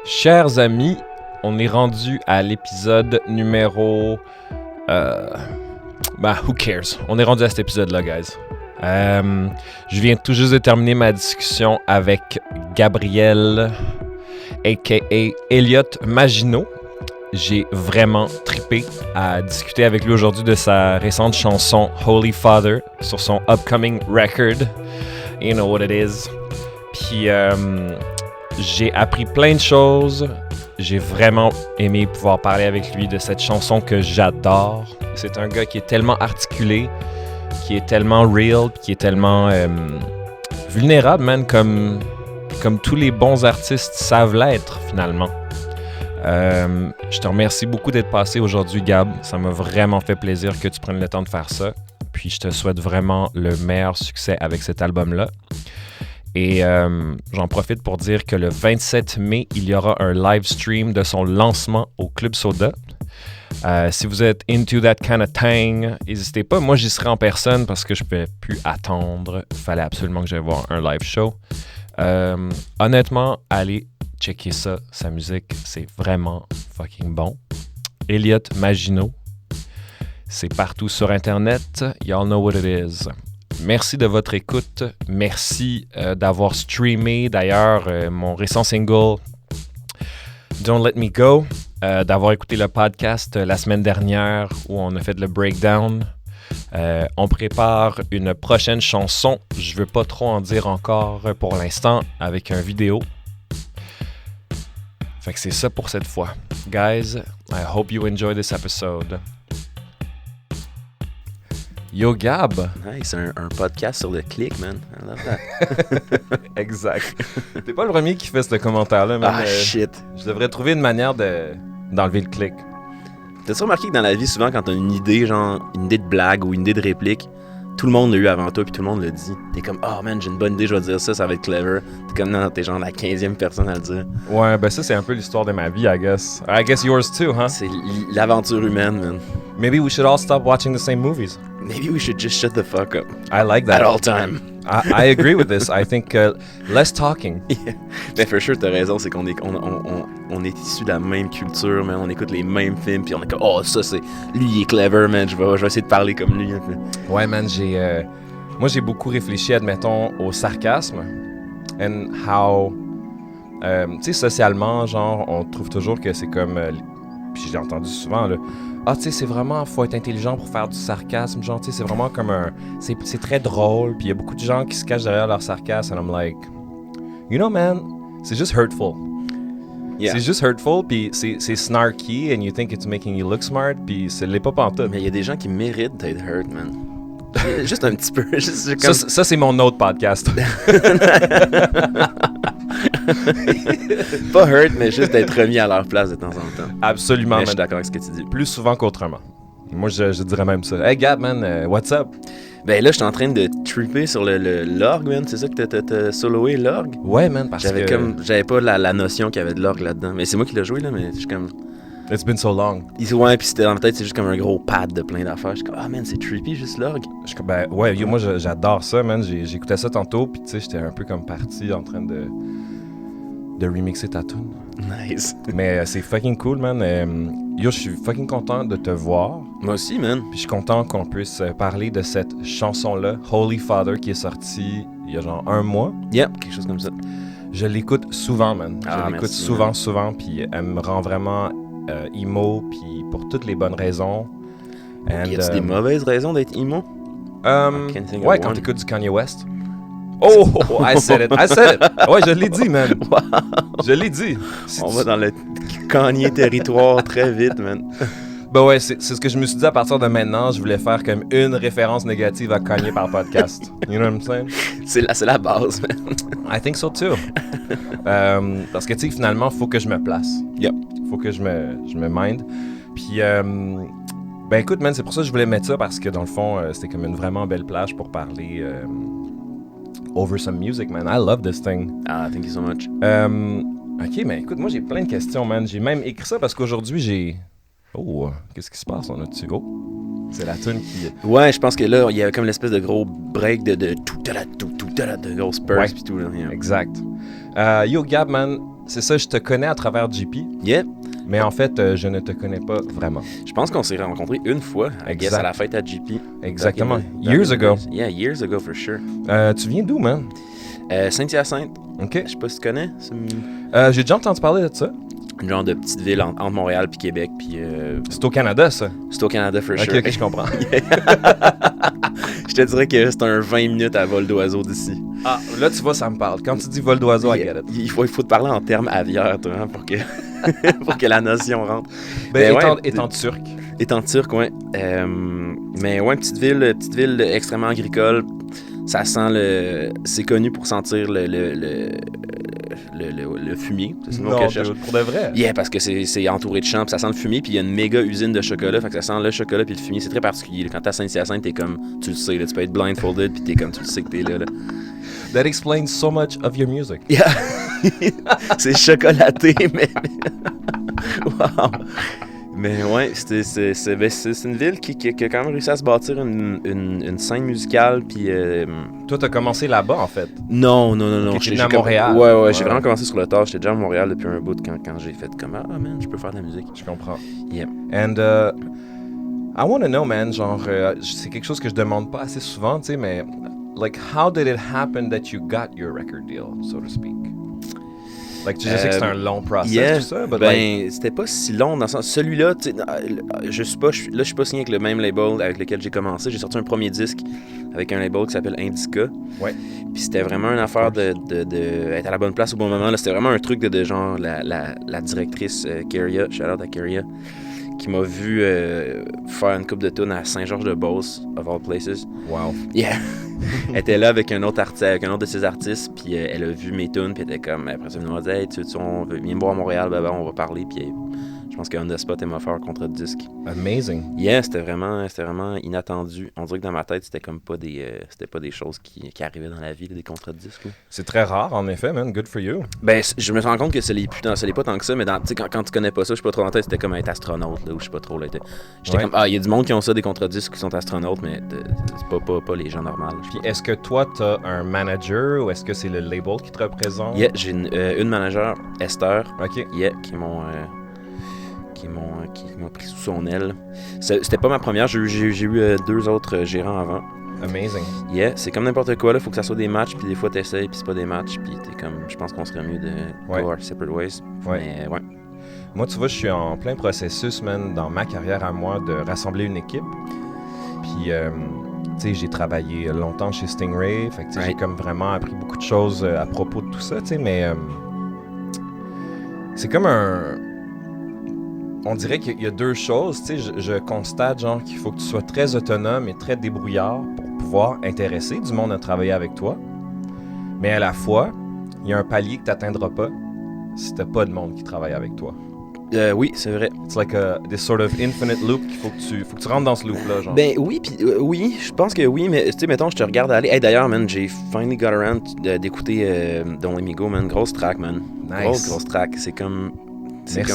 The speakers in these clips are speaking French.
Chers amis, on est rendu à l'épisode numéro... who cares? On est rendu à cet épisode-là, guys. Je viens tout juste de terminer ma discussion avec Gabriel, a.k.a. Elliot Maginot. J'ai vraiment trippé à discuter avec lui aujourd'hui de sa récente chanson Holy Father sur son upcoming record. You know what it is. Puis j'ai appris plein de choses. J'ai vraiment aimé pouvoir parler avec lui de cette chanson que j'adore. C'est un gars qui est tellement articulé, qui est tellement real, qui est tellement vulnérable, man, comme tous les bons artistes savent l'être, finalement. Je te remercie beaucoup d'être passé aujourd'hui, Gab. Ça m'a vraiment fait plaisir que tu prennes le temps de faire ça. Puis je te souhaite vraiment le meilleur succès avec cet album-là. Et j'en profite pour dire que le 27 mai, il y aura un live stream de son lancement au Club Soda. Si vous êtes into that kind of thing, n'hésitez pas. Moi, j'y serai en personne parce que je ne pouvais plus attendre. Il fallait absolument que j'aille voir un live show. Honnêtement, allez checker ça. Sa musique, c'est vraiment fucking bon. Elliot Maginot. C'est partout sur Internet. Y'all know what it is. Merci de votre écoute. Merci d'avoir streamé, d'ailleurs, mon récent single Don't Let Me Go, d'avoir écouté le podcast la semaine dernière où on a fait le breakdown. On prépare une prochaine chanson. Je ne veux pas trop en dire encore pour l'instant avec une vidéo. Fait que c'est ça pour cette fois. Guys, I hope you enjoy this episode. Yo Gab! Nice, un podcast sur le click, man. I love that. Exact. T'es pas le premier qui fait ce commentaire-là, man. Shit. Je devrais trouver une manière d'enlever le click. T'as-tu remarqué que dans la vie, souvent, quand t'as une idée, genre une idée de blague ou une idée de réplique, tout le monde l'a eu avant toi, puis tout le monde le dit. T'es comme, oh man, j'ai une bonne idée, je vais dire ça, ça va être clever. T'es comme, non, t'es genre la 15e personne à le dire. Ouais, ben ça, c'est un peu l'histoire de ma vie, I guess. I guess yours too, huh? C'est l'aventure humaine, man. Maybe we should all stop watching the same movies. Maybe we should just shut the fuck up. I like that. At all time. I agree with this. I think less talking. Yeah. Mais for sure, t'as raison, c'est qu'on est, on est issus de la même culture, man. On écoute les mêmes films, puis on est comme, oh, ça, c'est... Lui, il est clever, man. Je vais essayer de parler comme lui. Ouais, man, moi, j'ai beaucoup réfléchi, admettons, au sarcasme. And how... tu sais, socialement, genre, on trouve toujours que c'est comme... puis j'ai entendu souvent, là... Ah, tu sais, c'est vraiment... Faut être intelligent pour faire du sarcasme. Genre, tu sais, c'est vraiment comme un... C'est très drôle. Puis il y a beaucoup de gens qui se cachent derrière leur sarcasme. And I'm like... You know, man, c'est juste hurtful. Yeah. C'est juste hurtful, puis c'est snarky, and you think it's making you look smart, puis ça l'est pas pantoute. Mais il y a des gens qui méritent d'être hurt, man. Juste un petit peu. Juste comme... ça, c'est mon autre podcast. Pas hurt, mais juste d'être remis à leur place de temps en temps. Absolument. Mais je suis d'accord avec ce que tu dis. Plus souvent qu'autrement. Moi, je dirais même ça. Hey, Gab, man, what's up? Ben là, je suis en train de tripper sur l'orgue, man. C'est ça que t'as soloé, l'orgue? Ouais, man, parce que... J'avais pas la notion qu'il y avait de l'orgue là-dedans. Mais c'est moi qui l'ai joué, là, mais je suis comme... It's been so long. Ouais, puis c'était dans ma tête, c'est juste comme un gros pad de plein d'affaires. Je suis comme, ah, man, c'est trippy, juste l'orgue. Ben, ouais, moi, j'adore ça, man. J'écoutais ça tantôt, puis tu sais, j'étais un peu comme parti en train de remixer ta tune. Nice. Mais c'est fucking cool, man. Yo, je suis fucking content de te voir. Moi aussi, man. Puis je suis content qu'on puisse parler de cette chanson-là, Holy Father, qui est sortie il y a genre 1 mois. Yep, quelque chose comme ça. Je l'écoute souvent, man. Je l'écoute souvent, puis elle me rend vraiment emo, puis pour toutes les bonnes raisons. Y a-t-il des mauvaises raisons d'être emo? Ouais, quand t'écoutes du Kanye West. Oh, I said it. Ouais, je l'ai dit, man. Wow. Je l'ai dit. On va dans le Kanye territoire très vite, man. Ben ouais, c'est ce que je me suis dit à partir de maintenant. Je voulais faire comme une référence négative à Kanye par podcast. You know what I'm saying? C'est la base, man. I think so too. Parce que, tu sais, finalement, faut que je me place. Yep. Faut que je me mind. Puis, ben écoute, man, c'est pour ça que je voulais mettre ça, parce que dans le fond, c'était comme une vraiment belle plage pour parler over some music, man. I love this thing. Ah, thank you so much. Ok, mais écoute, moi, j'ai plein de questions, man. J'ai même écrit ça parce qu'aujourd'hui, j'ai... Oh, qu'est-ce qui se passe? On a-tu... Oh, c'est la tune qui... Ouais, je pense que là, il y a comme l'espèce de gros break de grosses bursts pis tout, là. Exact. Yo, Gab, man, C'est ça, je te connais à travers JP, Yeah. mais en fait, je ne te connais pas vraiment. Je pense qu'on s'est rencontrés une fois, I guess, à la fête à JP. Exactement. Back in Years the ago. days. Yeah, years ago for sure. Tu viens d'où, man? Saint-Hyacinthe. OK. Je sais pas si tu connais. C'est J'ai déjà entendu parler de ça. une genre de petite ville entre Montréal puis Québec. Puis C'est au Canada, ça. c'est au Canada for sure. OK, je comprends. Je te dirais que c'est un 20 minutes à vol d'oiseau d'ici. Ah, là, tu vois, ça me parle. Quand tu dis vol d'oiseau, I get it. Il faut te parler en termes aviaires, toi, hein, pour que, pour que la notion rentre. Ben, ouais, étant turc. Étant turc, ouais. Mais ouais, petite ville extrêmement agricole. Ça sent le... C'est connu pour sentir le fumier. C'est le mot que je cherche. pour de vrai. Yeah, parce que c'est entouré de champs, puis ça sent le fumier, puis il y a une méga usine de chocolat, fait que ça sent le chocolat puis le fumier. C'est très particulier. Quand t'es à Saint-Hyacinthe, t'es comme... Tu le sais, là, tu peux être blindfolded, puis t'es comme... Tu le sais que t'es là. That explains so much of your music. Yeah. C'est chocolaté, mais... Wow. Mais ouais, c'est une ville qui a quand même réussi à se bâtir une scène musicale, puis... Toi, t'as commencé là-bas, en fait. Non. Okay, t'es venu à Montréal. Ouais, j'ai vraiment commencé sur le tard. J'étais déjà à Montréal depuis un bout quand j'ai fait comme « Ah, man, je peux faire de la musique. » Je comprends. Yeah. And I want to know, man, genre, c'est quelque chose que je demande pas assez souvent, tu sais, mais like, how did it happen that you got your record deal, so to speak? Like, je sais que c'est un long process, tout ça, but like... c'était pas si long dans le sens... Celui-là, tu sais, je suis pas signé avec le même label avec lequel j'ai commencé. J'ai sorti un premier disque avec un label qui s'appelle Indica. Ouais. Puis c'était vraiment une affaire de être à la bonne place au bon moment. Là, c'était vraiment un truc de genre la directrice Keria, shout out à Keria, qui m'a vu faire une coupe de tunes à Saint-Georges-de-Beauce, of all places. Wow. Yeah. Elle était là avec un autre de ses artistes, puis elle a vu mes tunes, puis elle était comme, après ça, elle m'a dit « Hey, viens me voir à Montréal, on va parler », puis je pense qu'On The Spot, elle m'a fait un contrat de disque. Amazing. Yeah, c'était vraiment inattendu. On dirait que dans ma tête, c'était comme pas des choses qui arrivaient dans la vie, là, des contrats de disque. Là. C'est très rare, en effet, man. Good for you. Ben, je me rends compte que ce n'est pas tant que ça, mais quand tu connais pas ça, je suis pas trop en tête, c'était comme être astronaute, là, ou je sais pas trop. J'étais comme, il y a du monde qui ont ça, des contrats de disque qui sont astronautes, mais c'est pas les gens normaux. Puis est-ce que toi, t'as un manager ou est-ce que c'est le label qui te représente? Yeah, j'ai une manager, Esther, OK. Yeah, qui m'ont pris sous son aile. C'était pas ma première, j'ai eu 2 autres gérants avant. Amazing. Yeah, c'est comme n'importe quoi, là, faut que ça soit des matchs, puis des fois t'essayes, puis c'est pas des matchs, puis t'es comme, je pense qu'on serait mieux de go our separate ways. Ouais. Mais ouais. Moi, tu vois, je suis en plein processus, man, dans ma carrière à moi, de rassembler une équipe. Puis, tu sais, j'ai travaillé longtemps chez Stingray, fait que j'ai comme vraiment appris beaucoup de choses à propos de tout ça, tu sais, mais c'est comme on dirait qu'il y a 2 choses, tu sais, je constate genre qu'il faut que tu sois très autonome et très débrouillard pour pouvoir intéresser du monde à travailler avec toi, mais à la fois, il y a un palier que tu n'atteindras pas si tu n'as pas de monde qui travaille avec toi. Oui, c'est vrai. It's like this sort of infinite loop qu'il faut que tu rentres dans ce loop-là, genre. Ben oui, puis oui, je pense que oui, mais tu sais, mettons, je te regarde aller. Hey, d'ailleurs, man, j'ai finally got around d'écouter Don't Let Me Go, man. Grosse track, man. Nice. Grosse track. C'est comme... C'est Merci.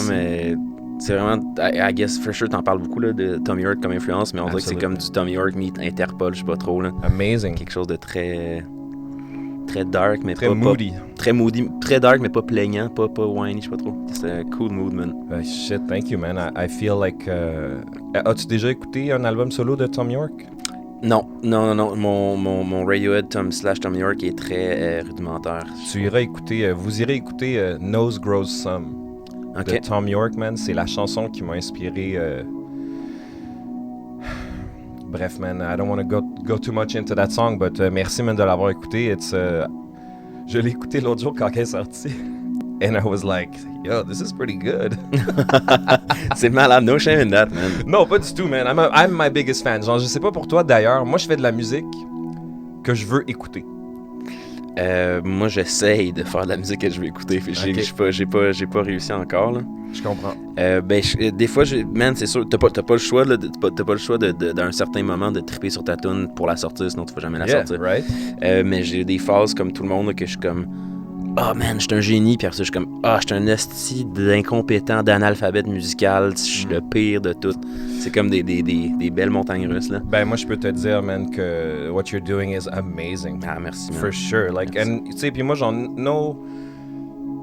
vraiment... I guess, for sure, t'en parles beaucoup, là, de Tom York comme influence, mais on dirait que c'est comme du Tom York meet Interpol, je sais pas trop, là. Amazing. Quelque chose de très... Très dark, mais très moody. Très moody. Très dark, mais pas plaignant, pas whiny, je sais pas trop. C'est un cool mood, man. Shit, thank you, man. I feel like... As-tu déjà écouté un album solo de Tom York? Non. Mon Radiohead Tom York est très rudimentaire. Vous irez écouter Nose Grows Some de Tom York, man. C'est la chanson qui m'a inspiré... Bref, man, I don't want to go too much into that song, but merci, man, de l'avoir écouté. Je l'ai écouté l'autre jour quand elle est sortie. And I was like, yo, this is pretty good. C'est malade, no shame in that, man. Non, pas du tout, man. I'm my biggest fan. Genre, je sais pas pour toi, d'ailleurs, moi, je fais de la musique que je veux écouter. Moi, j'essaye de faire de la musique que je veux écouter. J'ai pas réussi encore, là. Je comprends. Des fois, man, c'est sûr, t'as pas le choix, là, t'as pas le choix d'un certain moment de triper sur ta tune pour la sortir, sinon tu vas jamais la sortir. Right. Mais j'ai des phases comme tout le monde là, que je suis comme, oh man, je suis un génie, puis après ça, je suis comme, je suis un esti d'incompétent, d'analphabète musical, je suis le pire de tout. C'est comme des belles montagnes russes, là. Ben, moi, je peux te dire, man, que what you're doing is amazing. Ah, merci, man. For sure. Like, and, tu sais, puis moi, genre,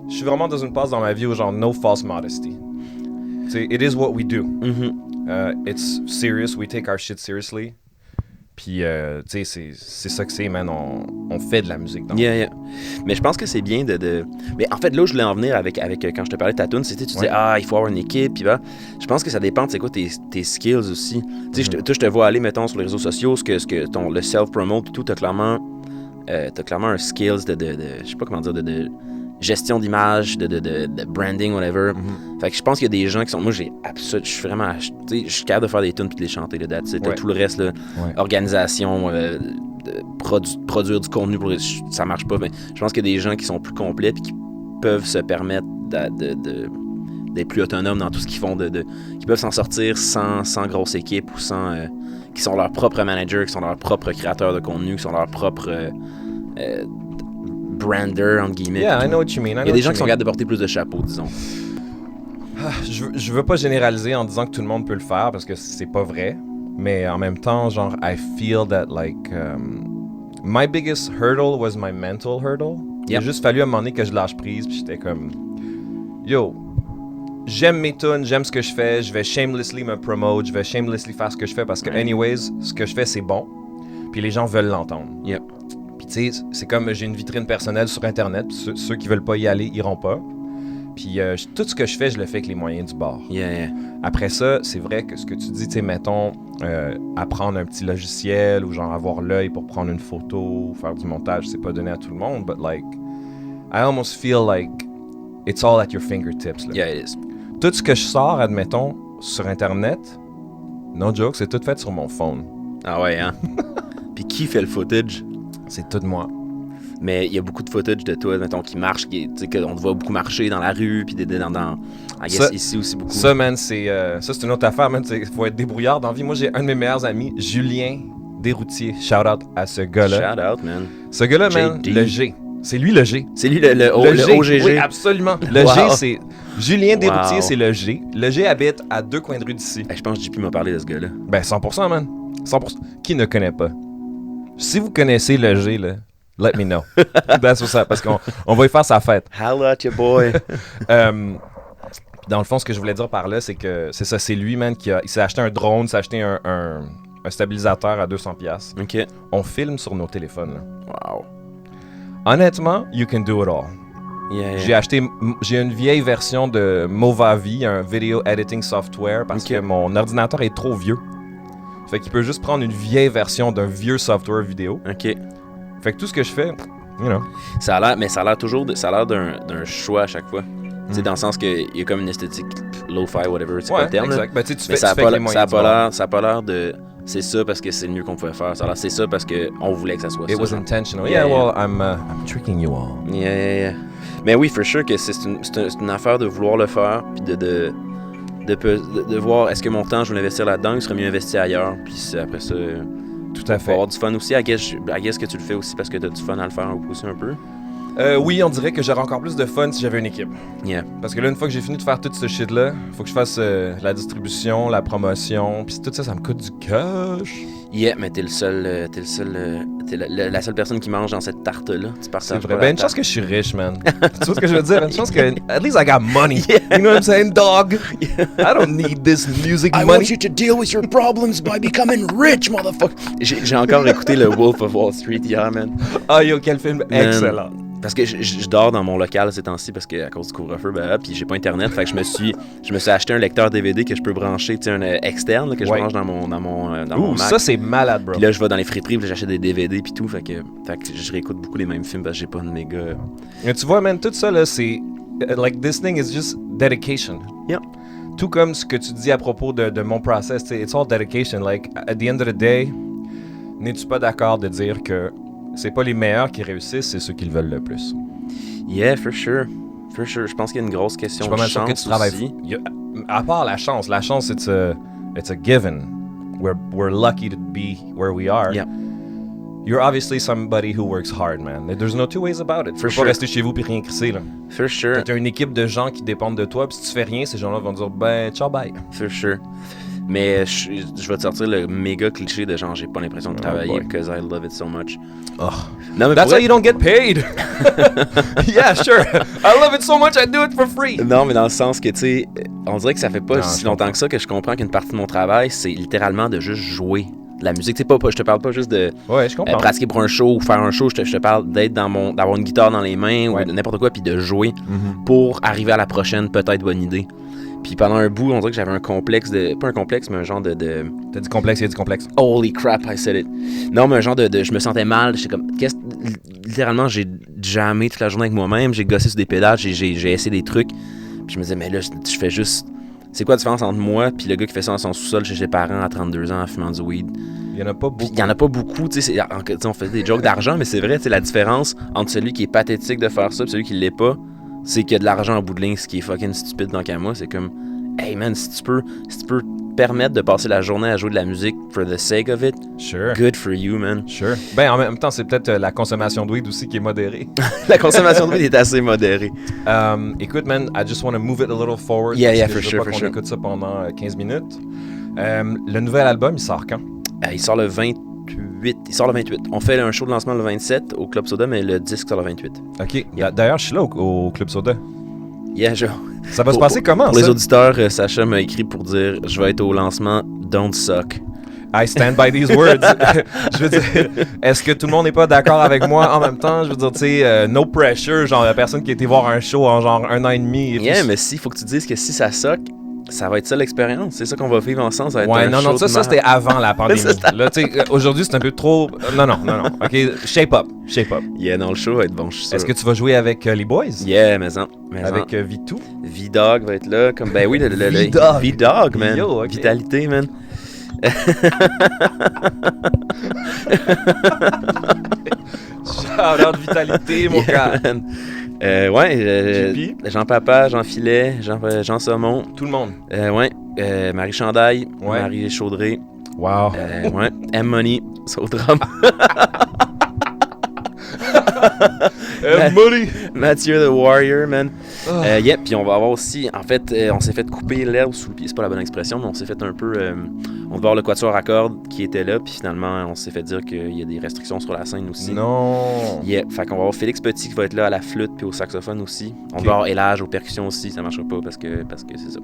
je suis vraiment dans une phase dans ma vie où genre no false modesty. T'sais, it is what we do. It's serious, we take our shit seriously. Puis, tu sais, c'est ça que c'est, man. On fait de la musique. Yeah. Mais je pense que c'est bien de... Mais en fait, là où je voulais en venir avec quand je te parlais de ta tune, c'était, tu disais, il faut avoir une équipe, puis bah, je pense que ça dépend, tu sais quoi, tes skills aussi. Tu sais, je te vois aller, mettons, sur les réseaux sociaux, le self-promote et tout, t'as clairement un skills de je sais pas comment dire, de gestion d'image, de branding, whatever. Fait que je pense qu'il y a des gens qui sont... Moi, je suis vraiment... Tu sais, je suis capable de faire des tunes puis de les chanter, là, that's it. Tout le reste, là, organisation, produire du contenu, ça marche pas. Mais je pense qu'il y a des gens qui sont plus complets puis qui peuvent se permettre d'être plus autonomes dans tout ce qu'ils font, qui peuvent s'en sortir sans grosse équipe ou qui sont leurs propres managers, qui sont leurs propres créateurs de contenu, qui sont leurs propres... brander, entre guillemets. Yeah, I know what you mean. Il y a des gens qui sont capables de porter plus de chapeaux, disons. Je veux pas généraliser en disant que tout le monde peut le faire parce que c'est pas vrai. Mais en même temps, genre, I feel that, like, my biggest hurdle was my mental hurdle. Il a juste fallu à un moment donné que je lâche prise, puis j'étais comme, yo, j'aime mes tunes, j'aime ce que je fais, je vais shamelessly me promote, je vais shamelessly faire ce que je fais parce que, anyways, ce que je fais, c'est bon. Puis les gens veulent l'entendre. Yep. Puis tu sais, c'est comme j'ai une vitrine personnelle sur Internet, ceux qui veulent pas y aller, iront pas. Puis tout ce que je fais, je le fais avec les moyens du bord. Yeah. Après ça, c'est vrai que ce que tu dis, tu sais, mettons, apprendre un petit logiciel ou genre avoir l'œil pour prendre une photo, faire du montage, c'est pas donné à tout le monde, but like, I almost feel like it's all at your fingertips. Là. Yeah, it is. Tout ce que je sors, admettons, sur Internet, no joke, c'est tout fait sur mon phone. Ah ouais, hein? Puis qui fait le footage? C'est tout de moi. Mais il y a beaucoup de footage de toi, mettons, qui marche, tu sais, qu'on te voit beaucoup marcher dans la rue, puis ici aussi beaucoup. Ça, man, c'est une autre affaire, man. Il faut être débrouillard dans la vie. Moi, j'ai un de mes meilleurs amis, Julien Desroutiers. Shout-out à ce gars-là. Shout-out, man. Ce gars-là, man, le G. C'est lui le G. C'est lui le OGG. Oui, absolument. Le G, c'est... Julien Desroutiers, c'est le G. Le G habite à 2 coins de rue d'ici. Je pense que JP m'a parlé de ce gars-là. Ben, 100%, man. 100%. Qui ne connaît pas? Si vous connaissez le G, là, let me know. That's what's up, parce qu'on va y faire sa fête. Holla at your boy. Dans le fond, ce que je voulais dire par là, c'est que c'est ça, c'est lui, man, il s'est acheté un drone, s'est acheté un stabilisateur à 200$. OK. On filme sur nos téléphones, là. Wow. Honnêtement, you can do it all. Yeah. J'ai une vieille version de Movavi, un video editing software, parce que mon ordinateur est trop vieux. Fait qu'il peut juste prendre une vieille version d'un vieux software vidéo. OK. Fait que tout ce que je fais, you know. Ça a l'air toujours d'un choix à chaque fois. Tu sais, dans le sens qu'il y a comme une esthétique lo-fi, whatever, c'est pas le terme. Exact. Ben, tu fais ça avec les moyens. Ça a pas l'air de... C'est ça parce que c'est le mieux qu'on pouvait faire. C'est ça parce qu'on voulait que ça soit ça. It was intentional. Yeah, well, I'm tricking you all. Yeah. Mais oui, for sure que c'est une affaire de vouloir le faire, puis de voir est-ce que mon temps, je vais l'investir là-dedans, il serait mieux investi ailleurs. Puis après ça... Tout à fait. Faut avoir du fun aussi. I guess que tu le fais aussi parce que t'as du fun à le faire aussi un peu. Oui, on dirait que j'aurais encore plus de fun si j'avais une équipe. Yeah. Parce que là, une fois que j'ai fini de faire tout ce shit-là, faut que je fasse la distribution, la promotion, puis tout ça, ça me coûte du cash. Yeah, mais t'es la seule personne qui mange dans cette tarte-là. Tu partages. C'est vrai. Ben, une chance que je suis riche, man. Tu vois ce que je veux dire? Une chance que, at least I got money. Yeah. You know what I'm saying, dog? I don't need this music money. I want you to deal with your problems by becoming rich, motherfucker. J'ai encore écouté le Wolf of Wall Street hier, man. Ah, yo, quel film excellent. Parce que je dors dans mon local ces temps-ci parce que à cause du couvre-feu, puis j'ai pas internet, fait que je me suis acheté un lecteur DVD que je peux brancher, tu sais, un externe là, que je branche dans mon Mac. Ça c'est malade, bro. Puis là je vais dans les friperies, puis j'achète des DVD puis tout, fait que je réécoute beaucoup les mêmes films parce que j'ai pas de méga. Mais tu vois, man, tout ça là, c'est like this thing is just dedication. Yeah. Tout comme ce que tu dis à propos de mon process, it's all dedication. Like at the end of the day, n'es-tu pas d'accord de dire que c'est pas les meilleurs qui réussissent, c'est ceux qui le veulent le plus. Yeah, for sure. Je pense qu'il y a une grosse question de chance que tu travailles. À part la chance, it's a given. We're lucky to be where we are. Yeah. You're obviously somebody who works hard, man. There's no two ways about it. Tu peux pas rester chez vous puis rien crisser, là. For sure. T'as une équipe de gens qui dépendent de toi, puis si tu fais rien, ces gens-là vont dire, ben, ciao, bye. For sure. Mais je vais te sortir le méga cliché de genre, j'ai pas l'impression de travailler because I love it so much. Oh. Non, mais That's why you don't get paid. Yeah, sure. I love it so much, I do it for free. Non, mais dans le sens que, tu sais, on dirait que ça fait pas Non, si je longtemps comprends. que ça que je comprends qu'une partie de mon travail, c'est littéralement de juste jouer de la musique. Tu sais, je te parle pas juste de Ouais, je comprends. pratiquer pour un show ou faire un show. Je te parle d'être d'avoir une guitare dans les mains Ouais. ou de n'importe quoi, puis de jouer Mhm. pour arriver à la prochaine peut-être bonne idée. Puis pendant un bout, on dirait que j'avais un complexe de... Pas un complexe, mais un genre de T'as du complexe, il y a du complexe. Holy crap, I said it. Non, mais un genre de je me sentais mal. J'étais comme... Littéralement, j'ai jammé toute la journée avec moi-même. J'ai gossé sur des pédales. J'ai essayé des trucs. Puis je me disais, mais là, je fais juste... C'est quoi la différence entre moi puis le gars qui fait ça dans son sous-sol chez ses parents à 32 ans en fumant du weed? Il y en a pas Puis beaucoup. il y en a pas beaucoup, tu sais, on fait des jokes d'argent, mais c'est vrai, tu sais, la différence entre celui qui est pathétique de faire ça et celui qui l'est pas, c'est qu'il y a de l'argent en bout de ligne, ce qui est fucking stupide dans qu'à moi, c'est comme, hey man, si tu peux te permettre de passer la journée à jouer de la musique for the sake of it, Sure. good for you, man. Sure. Ben, en même temps, c'est peut-être la consommation de weed aussi qui est modérée. La consommation de weed est assez modérée. Écoute, man, I just want to move it a little forward. Yeah, parce yeah, que for je veux sure, pas for qu'on sure. écoute ça pendant 15 minutes. Le nouvel album, il sort quand? Il sort le 28. Il sort le 28. On fait un show de lancement le 27 au Club Soda, mais le disque sort le 28. OK. D'ailleurs, je suis là au Club Soda. Yeah, Ça va se passer comment, Pour les ça? auditeurs, Sacha m'a écrit pour dire je vais être au lancement Don't Suck. I stand by these words. Je veux dire, est-ce que tout le monde n'est pas d'accord avec moi en même temps? Je veux dire, tu sais, no pressure, genre la personne qui a été voir un show en genre 1 an et demi. Et Yeah, puis- mais il faut que tu dises que si ça suck, ça va être ça l'expérience. C'est ça qu'on va vivre ensemble. Ça va être Ouais, un non, show non, ça de c'était merde. avant la pandémie. Ça, c'était- Là, tu sais, aujourd'hui, c'est un peu trop... Non. OK, shape up. Yeah, non, le show va être bon, je suis sûr. Est-ce que tu vas jouer avec les boys? Yeah, mais non. Avec Vitou? V-Dog va être là. Comme, ben oui, le V-Dog. V-Dog, man. Yo, ok. Vitalité, man. Shout out Vitalité, mon gars. Man. Ouais, JP? Jean Papa, Jean Filet, Jean Saumon. Tout le monde. Ouais, Marie Chandaille, Ouais. Marie Chaudré. Wow. Ouais, M-Money, au drum. Money! Mathieu the Warrior, man. Ah. Yeah, puis on va avoir aussi, en fait, on s'est fait couper l'herbe sous le pied, c'est pas la bonne expression, mais on s'est fait un peu, on devait avoir le quatuor à cordes qui était là, puis finalement, on s'est fait dire qu'il y a des restrictions sur la scène aussi. Non. Yeah, fait qu'on va avoir Félix Petit qui va être là à la flûte puis au saxophone aussi. On Ok. va avoir Elage aux percussions aussi, ça marchera pas parce que c'est ça.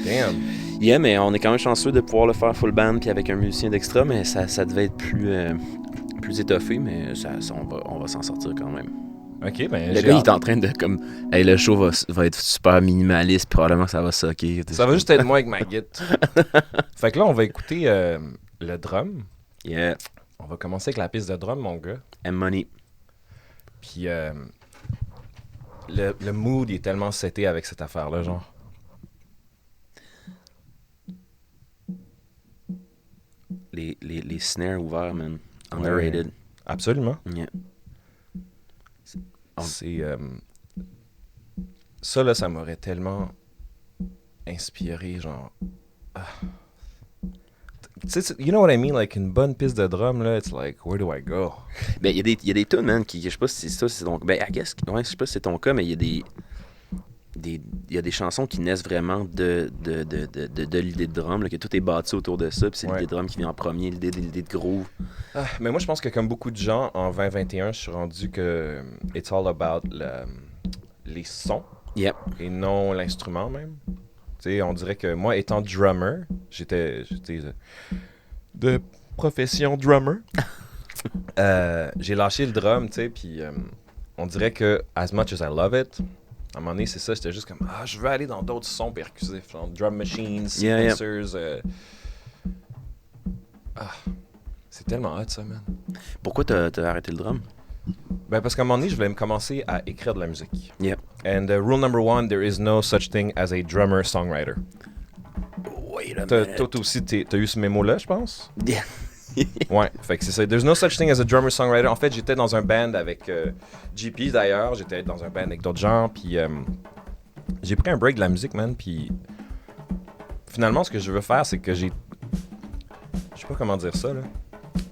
Damn. Yeah, mais on est quand même chanceux de pouvoir le faire full band puis avec un musicien d'extra, mais ça devait être plus étoffé, mais on va s'en sortir quand même. OK, ben Le j'ai gars, il hâte. est en train de comme. Hey, le show va être super minimaliste, puis probablement que ça va sucker. Ça va juste être moi avec ma guitare. Fait que là, on va écouter le drum. Yeah, On va commencer avec la piste de drum, mon gars. M-Money. Puis le mood il est tellement seté avec cette affaire-là, genre. Les snares ouverts, man. Underrated. Absolument. Yeah. C'est... ça, là, ça m'aurait tellement inspiré, genre... Ah. Tu sais, you know what I mean? Like, une bonne piste de drum, là, it's like, where do I go? Ben, il y a des tunes, man, qui, je sais pas si c'est ça, c'est ton... Ben, je sais pas si c'est ton cas, mais il y a des chansons qui naissent vraiment de l'idée de drum, là, que tout est bâti autour de ça, puis c'est Ouais. l'idée de drum qui vient en premier, l'idée de groove. Ah, mais moi, je pense que comme beaucoup de gens, en 2021, je suis rendu que it's all about les sons Yep. et non l'instrument même. Tu sais, on dirait que moi, étant drummer, j'étais de profession drummer. J'ai lâché le drum, tu sais, puis on dirait que as much as I love it, à un moment donné, c'est ça, j'étais juste comme, je veux aller dans d'autres sons percussifs, genre drum machines, Yeah, sequencers. C'est tellement hot, ça, man. Pourquoi t'as arrêté le drum? Ben, parce qu'à un moment donné, je voulais commencer à écrire de la musique. Yeah. And rule number one, there is no such thing as a drummer-songwriter. Wait a Toi aussi, t'as eu ce mémo-là, je pense? Yeah. Ouais, fait que c'est ça. There's no such thing as a drummer-songwriter. En fait, j'étais dans un band avec JP, d'ailleurs. J'étais dans un band avec d'autres gens, puis j'ai pris un break de la musique, man, puis finalement, ce que je veux faire, c'est que je sais pas comment dire ça, là.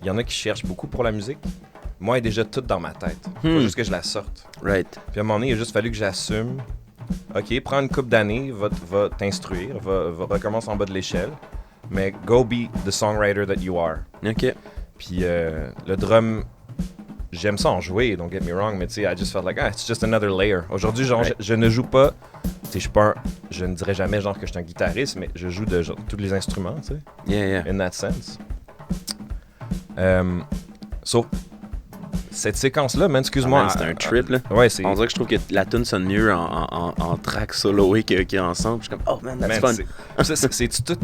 Il y en a qui cherchent beaucoup pour la musique. Moi, elle est déjà toute dans ma tête. Faut juste que je la sorte. Right. Puis à un moment donné, il a juste fallu que j'assume. OK, prends une couple d'années, va t'instruire, va recommence en bas de l'échelle. mais go be the songwriter that you are. OK. Puis le drum, j'aime ça en jouer, don't get me wrong, mais tu sais, I just felt like, it's just another layer. Aujourd'hui, genre, je ne joue pas, tu sais, je ne dirais jamais genre que je suis un guitariste, mais je joue de genre, tous les instruments, tu sais. Yeah. In that sense. So, cette séquence-là, man, excuse-moi. C'est un trip, là. Ouais, c'est... On dirait que je trouve que la tune sonne mieux en track soloé qu'ensemble. Je suis comme, oh man, that's fun.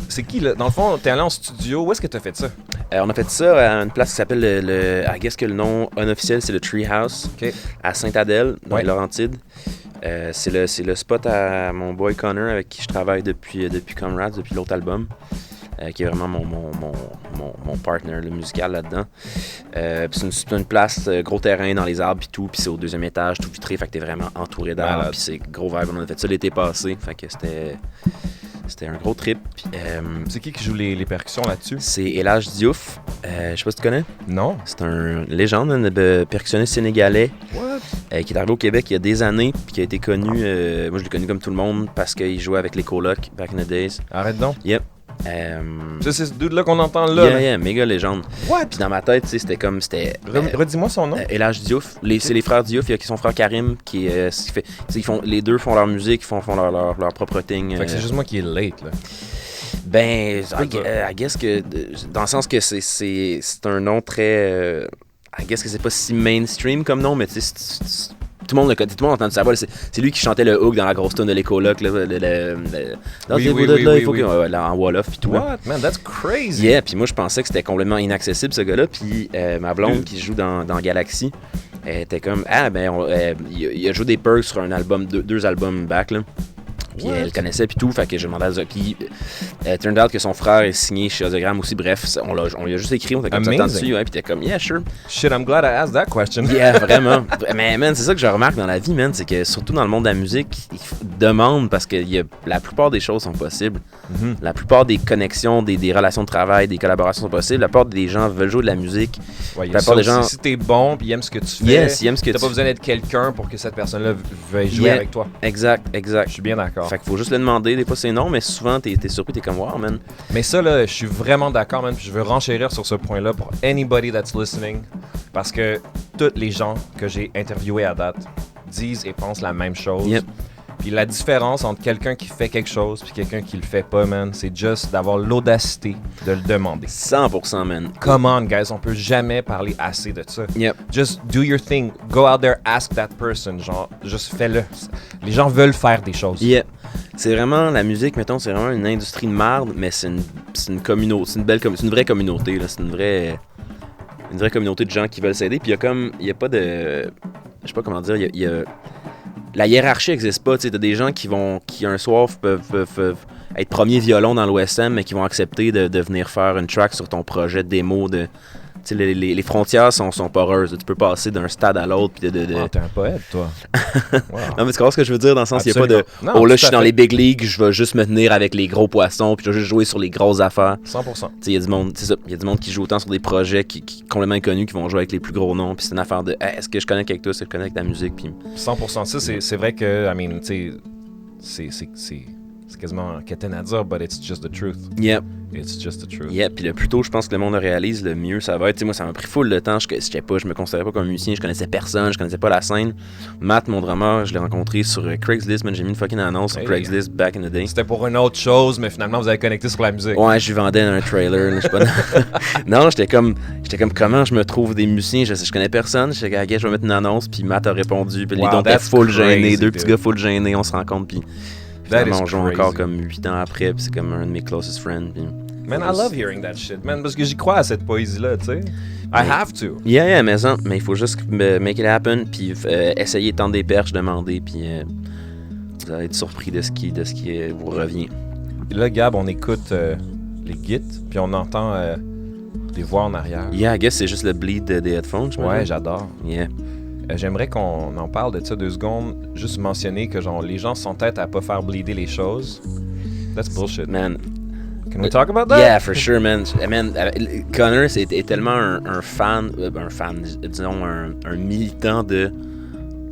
C'est qui, là? Dans le fond, t'es allé en studio, où est-ce que t'as fait ça? On a fait ça à une place qui s'appelle I guess que le nom unofficiel, c'est le Treehouse, à Sainte-Adèle, dans les Laurentides. C'est le spot à mon boy Connor, avec qui je travaille depuis Comrades, depuis l'autre album. Qui est vraiment mon partner le musical là-dedans. C'est une place, gros terrain dans les arbres puis tout, puis c'est au 2e étage, tout vitré, fait que t'es vraiment entouré d'arbres, puis c'est gros vibe. On a fait ça l'été passé, fait que c'était un gros trip. Puis, c'est qui joue les percussions là-dessus? C'est Elhadj Diouf, je sais pas si tu connais? Non. C'est un légende, un percussionniste sénégalais. Qui est arrivé au Québec il y a des années, puis qui a été connu, moi je l'ai connu comme tout le monde, parce qu'il jouait avec les colocs back in the days. Arrête donc. Yep. C'est ce dude-là qu'on entend là. Yeah, méga légende. What? Puis dans ma tête, tu sais, c'était... Redis-moi son nom. Elhadj Diouf. C'est les frères Diouf. Il y a son frère Karim qui fait... les deux font leur musique, ils font leur propre thing. Fait que c'est juste moi qui est late, là. Ben, I guess que... Dans le sens que c'est un nom très... I guess que c'est pas si mainstream comme nom, mais tu sais... Tout le monde a entendu sa voix. C'est lui qui chantait le hook dans la grosse tune de l'écoloc. En Wolof puis tout. What? Man, that's crazy. Yeah, puis moi je pensais que c'était complètement inaccessible ce gars-là. Puis ma blonde qui joue dans Galaxy, elle était comme il a joué des perks sur un album, deux albums back là. Puis elle connaissait puis tout, fait que je demandais à puis turned out que son frère est signé chez Audiogramme aussi. Bref, on lui a juste écrit, on était comme ça dessus, puis t'es comme yeah sure. Shit, I'm glad I asked that question. Yeah, vraiment. Mais man, c'est ça que je remarque dans la vie, man, c'est que surtout dans le monde de la musique, ils demandent parce que la plupart des choses sont possibles. Mm-hmm. La plupart des connexions, des relations de travail, des collaborations sont possibles. La plupart des gens veulent jouer de la musique. Ouais, la plupart des gens, si t'es bon puis ils aiment ce que tu fais, s'ils aiment ce que t'as pas besoin d'être quelqu'un pour que cette personne-là veuille jouer avec toi. Exact. Je suis bien d'accord. Fait qu'il faut juste le demander. Des fois, c'est non, mais souvent, t'es surpris, t'es comme wow, man. Mais ça, là, je suis vraiment d'accord, man. Puis je veux renchérir sur ce point-là pour anybody that's listening. Parce que tous les gens que j'ai interviewés à date disent et pensent la même chose. Yep. Puis la différence entre quelqu'un qui fait quelque chose puis quelqu'un qui le fait pas, man, c'est juste d'avoir l'audacité de le demander. 100%, man. Come on, guys, on peut jamais parler assez de ça. Yep. Just do your thing. Go out there, ask that person. Genre, juste fais-le. Les gens veulent faire des choses. Yep. C'est vraiment, la musique, mettons, c'est vraiment une industrie de marde, mais c'est une communauté, c'est une vraie communauté, là. C'est une vraie communauté de gens qui veulent s'aider. Puis il y a pas de... Je sais pas comment dire, la hiérarchie n'existe pas. Tu sais, t'as des gens qui un soir peuvent être premier violon dans l'OSM, mais qui vont accepter de venir faire une track sur ton projet de démo. Tu sais, les frontières sont poreuses. Tu peux passer d'un stade à l'autre. Puis Wow, t'es un poète, toi. Wow. Non, mais tu comprends ce que je veux dire dans le sens, il n'y a pas de non, là, je suis dans les big leagues, je vais juste me tenir avec les gros poissons, puis je vais juste jouer sur les grosses affaires. 100%. Tu sais, il y a du monde, c'est ça. Il y a du monde qui joue autant sur des projets qui complètement inconnus, qui vont jouer avec les plus gros noms. Puis c'est une affaire de est-ce que je connecte avec toi, est-ce que je connecte avec ta musique. Puis 100%. Ça, c'est vrai que, I mean, tu sais, c'est quasiment quétaine à dire, but it's just the truth. Yep. It's just the truth. Yep. Puis le plus tôt, je pense que le monde le réalise, le mieux ça va être. Tu sais, moi, ça m'a pris full de temps. Je me considérais pas comme musicien, je connaissais personne, je connaissais pas la scène. Matt, mon drummer, je l'ai rencontré sur Craigslist, man. J'ai mis une fucking annonce sur Craigslist back in the day. C'était pour une autre chose, mais finalement, vous avez connecté sur la musique. Ouais, je lui vendais un trailer. Je sais pas. Non, j'étais comme comment je me trouve des musiciens. Je connais personne. J'étais comme, je vais mettre une annonce. Puis Matt a répondu. Puis les dons étaient full gênés. Deux petits gars full gênés. On se rencontre. Puis on joue encore comme 8 ans après. Puis c'est comme un de mes closest friends. Puis, man, I love hearing that shit, man. Parce que j'y crois à cette poésie-là, tu sais. I have to. Yeah, mais il faut juste make it happen. Puis essayer de tendre des perches, demander. Puis vous allez être surpris de ce qui vous revient. Et là, Gab, on écoute les gits. Puis on entend des voix en arrière. Yeah, I guess c'est juste le bleed des headphones. Ouais, j'adore. Yeah. J'aimerais qu'on en parle de ça 2 secondes. Juste mentionner que genre les gens sont tête à pas faire bleeder les choses. That's bullshit. Man. Can we talk about that? Yeah, for sure, man. Connor est tellement un fan, disons un militant de...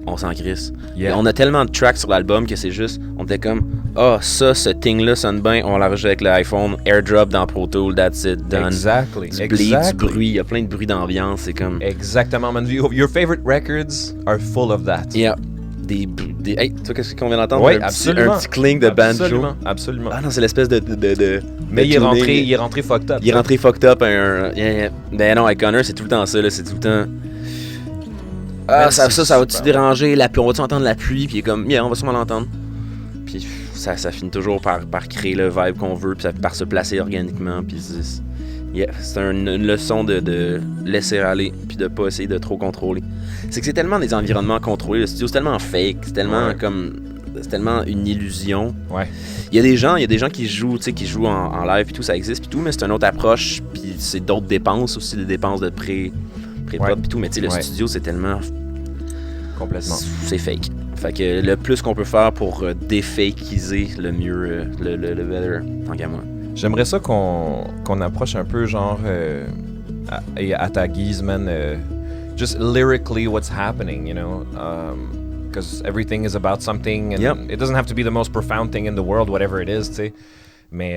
On s'en crisse. Yeah. On a tellement de tracks sur l'album que c'est juste... On était comme... ce thing-là sonne bien, on l'enregistre avec l'iPhone, airdrop dans Pro Tools, that's it, done. Exactly. Du bleed, du bruit, il y a plein de bruit d'ambiance, c'est comme... Exactement, man. Your favorite records are full of that. Yeah. Hey, tu vois qu'est-ce qu'on vient d'entendre? Oui, un petit cling de banjo. Absolument. Ah non, c'est l'espèce de mais il est rentré fucked up. Il est rentré fucked up. Ben non, avec Connor, c'est tout le temps ça, là. C'est tout le temps... ça va-tu déranger? On va-tu entendre la pluie? Puis il est comme, on va sûrement l'entendre. Puis ça finit toujours par créer le vibe qu'on veut, puis par se placer organiquement. Puis c'est une leçon de laisser aller, puis de pas essayer de trop contrôler. C'est que c'est tellement des environnements contrôlés, le studio c'est tellement fake, c'est tellement c'est tellement une illusion. Ouais. Il y a des gens qui jouent, en live puis tout, ça existe puis tout, mais c'est une autre approche, puis c'est d'autres dépenses aussi, des dépenses de pré-prod puis tout, mais tu sais le studio c'est tellement complètement c'est fake. Fait que le plus qu'on peut faire pour défakiser le mieux, le better, tant qu'à moi. J'aimerais ça qu'on approche un peu genre à ta guise, man. Just lyrically, what's happening, you know? Because everything is about something, and it doesn't have to be the most profound thing in the world, whatever it is, tu sais. Mais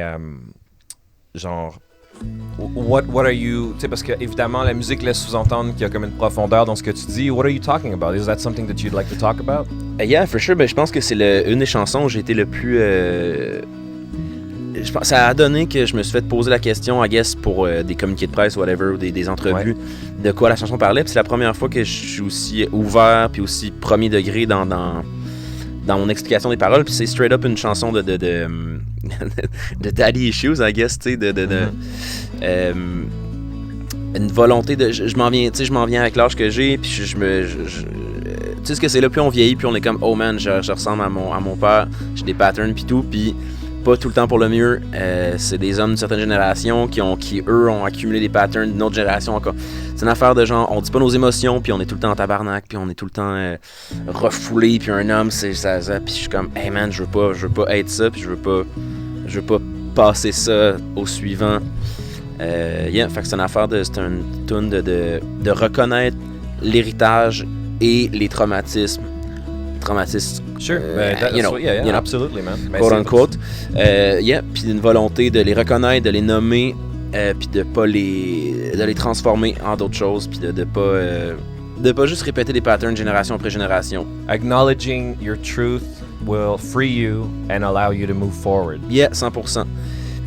genre, what are you? Tu sais, parce que évidemment la musique laisse sous-entendre qu'il y a comme une profondeur dans ce que tu dis. What are you talking about? Is that something that you'd like to talk about? Yeah, for sure. Ben, je pense que c'est une des chansons où j'ai été le plus. Ça a donné que je me suis fait poser la question, I guess, pour des communiqués de presse, whatever, ou des entrevues, de quoi la chanson parlait. Puis c'est la première fois que je suis aussi ouvert, puis aussi premier degré dans mon explication des paroles. Puis c'est straight up une chanson de daddy issues, I guess, tu sais, une volonté de... Je m'en viens avec l'âge que j'ai, puis tu sais ce que c'est là, plus on vieillit, puis on est comme, oh man, je ressemble à mon père, j'ai des patterns, puis tout, puis pas tout le temps pour le mieux. C'est des hommes d'une certaine génération qui eux ont accumulé des patterns d'une autre génération encore. C'est une affaire de genre, on dit pas nos émotions, puis on est tout le temps en tabarnak, puis on est tout le temps refoulé, puis un homme c'est ça, puis je suis comme, hey man, je veux pas être ça, puis je veux pas passer ça au suivant. Fait que c'est une tune de reconnaître l'héritage et les traumatismes. Sure, absolutely, man. Quote unquote. Puis une volonté de les reconnaître, de les nommer, puis de les transformer en d'autres choses, puis de pas juste répéter des patterns génération après génération. Acknowledging your truth will free you and allow you to move forward. 100%.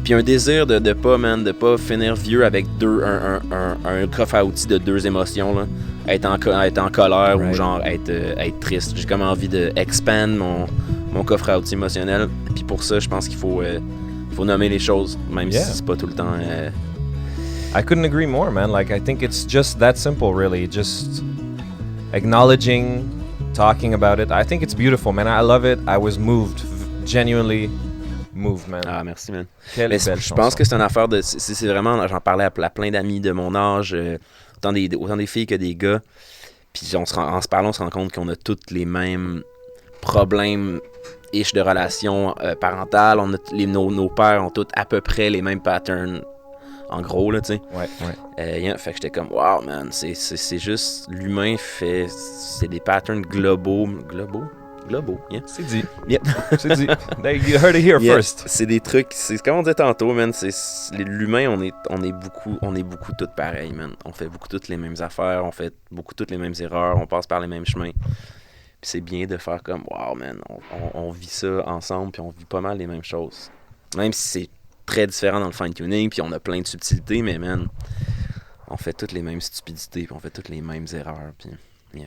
Puis un désir de pas finir vieux avec un coffre à outils de deux émotions, là. Être en colère ou genre être triste. J'ai comme envie de expand mon coffre à outils émotionnel. Puis pour ça, je pense qu'il faut nommer les choses, même si c'est pas tout le temps... I couldn't agree more, man. Like, I think it's just that simple, really. Just acknowledging, talking about it. I think it's beautiful, man. I love it. I was moved, genuinely moved, man. Ah, merci, man. Quelle belle je pense que c'est une affaire de... C'est vraiment... J'en parlais à plein d'amis de mon âge... Autant des filles que des gars. Puis en se parlant, on se rend compte qu'on a tous les mêmes problèmes de relations parentales. Nos pères ont tous à peu près les mêmes patterns. En gros, là, tu sais. Ouais. Fait que j'étais comme, wow, man, c'est juste... L'humain fait... C'est des patterns globaux, yeah. C'est dit. Yeah. C'est dit. You heard it here first. C'est des trucs, c'est comme on disait tantôt, man, l'humain, on est beaucoup tous pareils, man. On fait beaucoup toutes les mêmes affaires, on fait beaucoup toutes les mêmes erreurs, on passe par les mêmes chemins. Puis c'est bien de faire comme, wow, man, on vit ça ensemble, puis on vit pas mal les mêmes choses. Même si c'est très différent dans le fine-tuning, puis on a plein de subtilités, mais man, on fait toutes les mêmes stupidités, puis on fait toutes les mêmes erreurs, puis yeah.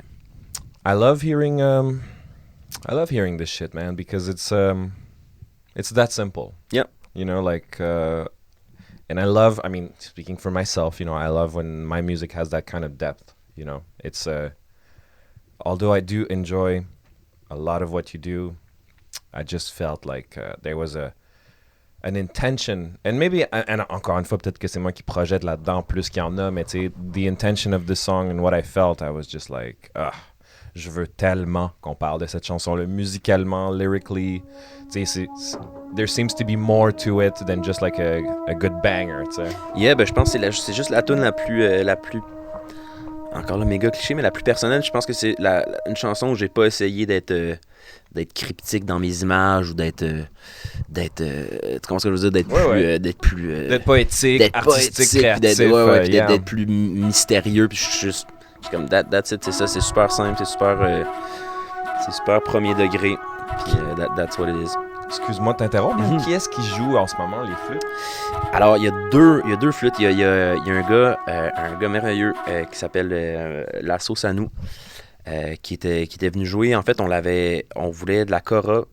I love hearing this shit, man, because it's that simple. Yep. You know, like, and I mean, speaking for myself, you know, I love when my music has that kind of depth, you know. It's, although I do enjoy a lot of what you do, I just felt like there was an intention, and maybe, and encore une fois, peut-être que c'est moi qui projette là-dedans plus qu'il y en a, mais tu sais, the intention of this song and what I felt, I was just like, je veux tellement qu'on parle de cette chanson-là, musicalement, lyrically. There seems to be more to it than just like a good banger, tu sais. Yeah, ben je pense que c'est juste la tune la plus encore là, méga cliché, mais la plus personnelle, je pense que c'est une chanson où j'ai pas essayé d'être cryptique dans mes images ou d'être tu comprends ce que je veux dire, d'être poétique, d'être artistique, poétique, créatif, puis d'être plus mystérieux, puis je suis juste comme that's it, c'est ça, c'est super simple, c'est super premier degré, puis that's what it is. Excuse-moi de t'interrompre, qui est-ce qui joue en ce moment les flûtes? Alors, il y a deux flûtes. Il y a un gars merveilleux qui s'appelle Lasso Sanou, qui était venu jouer. En fait, on voulait de la kora.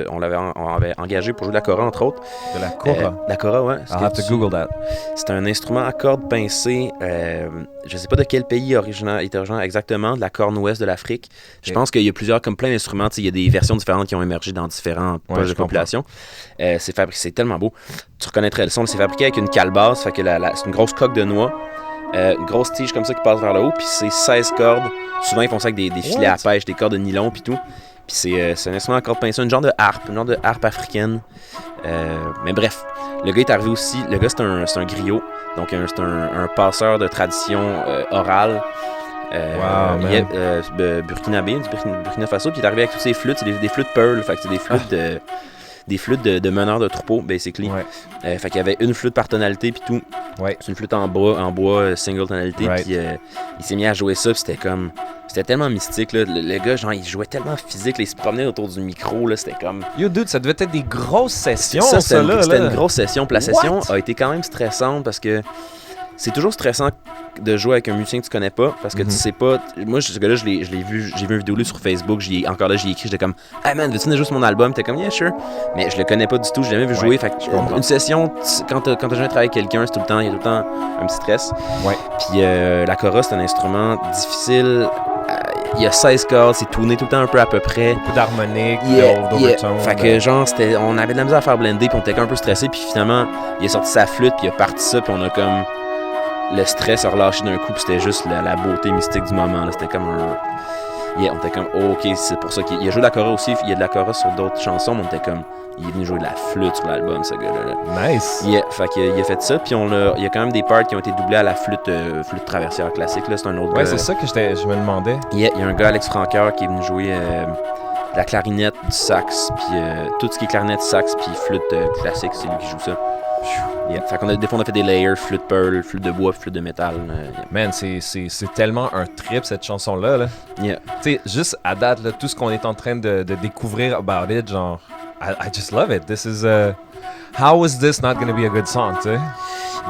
On avait engagé pour jouer de la kora, entre autres. De la kora? De la kora, ouais. I'll have to Google that. C'est un instrument à cordes pincées. Je sais pas de quel pays il était originaire exactement, de la corne ouest de l'Afrique. Je pense qu'il y a comme plein d'instruments. Il y a des versions différentes qui ont émergé dans différents poches de population. C'est tellement beau. Tu reconnaîtrais le son. C'est fabriqué avec une calebasse. Fait que c'est une grosse coque de noix. Une grosse tige comme ça qui passe vers le haut. Puis c'est 16 cordes. Souvent, ils font ça avec des filets à pêche, des cordes de nylon puis tout. Puis c'est un instrument à cordes pincées, une genre de harpe africaine. Mais bref, le gars est arrivé aussi. Le gars, c'est un griot. Donc, c'est un passeur de tradition orale. Burkinabé, du Burkina Faso. Puis il est arrivé avec toutes ses flûtes. C'est des flûtes Pearl. Fait que c'est des flûtes de meneurs de troupeau, basically. Ouais. Fait qu'il y avait une flûte par tonalité, puis tout. Ouais. C'est une flûte en bois single tonalité. Right. Puis il s'est mis à jouer ça, puis c'était tellement mystique, là. Le gars, genre, il jouait tellement physique, là, il se promenait autour du micro, là, c'était comme... Yo, dude, ça devait être des grosses sessions, c'était une grosse session, puis la session a été quand même stressante, parce que c'est toujours stressant de jouer avec un musicien que tu connais pas, parce que tu sais pas... Moi, ce gars-là, j'ai vu une vidéo lui sur Facebook, j'y ai écrit, j'étais comme « Hey man, veux-tu venir jouer sur mon album? » T'es comme « Yeah, sure. » Mais je le connais pas du tout, j'ai jamais vu jouer, fait que une session, quand t'as jamais travaillé avec quelqu'un, il y a tout le temps un petit stress. Ouais. Puis la kora, c'est un instrument difficile. Il y a 16 cordes, c'est tourné tout le temps un peu à peu près. Beaucoup d'harmoniques, d'overtones. Fait que genre, on avait de la misère à faire blender, puis on était un peu stressé, puis finalement, il a sorti sa flûte, puis il a parti ça, puis on a comme... Le stress a relâché d'un coup, puis c'était juste la beauté mystique du moment, là. C'était comme un... on était comme, oh, ok, c'est pour ça qu'il a joué de la kora aussi, il y a de la kora sur d'autres chansons, mais on était comme... Il est venu jouer de la flûte sur l'album, ce gars-là. Nice! Fait qu'il a fait ça, puis il y a quand même des parts qui ont été doublés à la flûte traversière classique, là, c'est un autre gars. Ouais, c'est ça que je me demandais. Il y a un gars, Alex Francoeur, qui est venu jouer de la clarinette, du sax, puis tout ce qui est clarinette, sax, puis flûte classique, c'est lui qui joue ça. Fait qu'on des fois on a fait des layers, flûte pearl, flûte de bois, flûte de métal. Man, c'est tellement un trip cette chanson-là. Là. Tu sais, juste à date, là, tout ce qu'on est en train de découvrir about it, genre, I just love it. This is how is this not gonna be a good song, tu sais?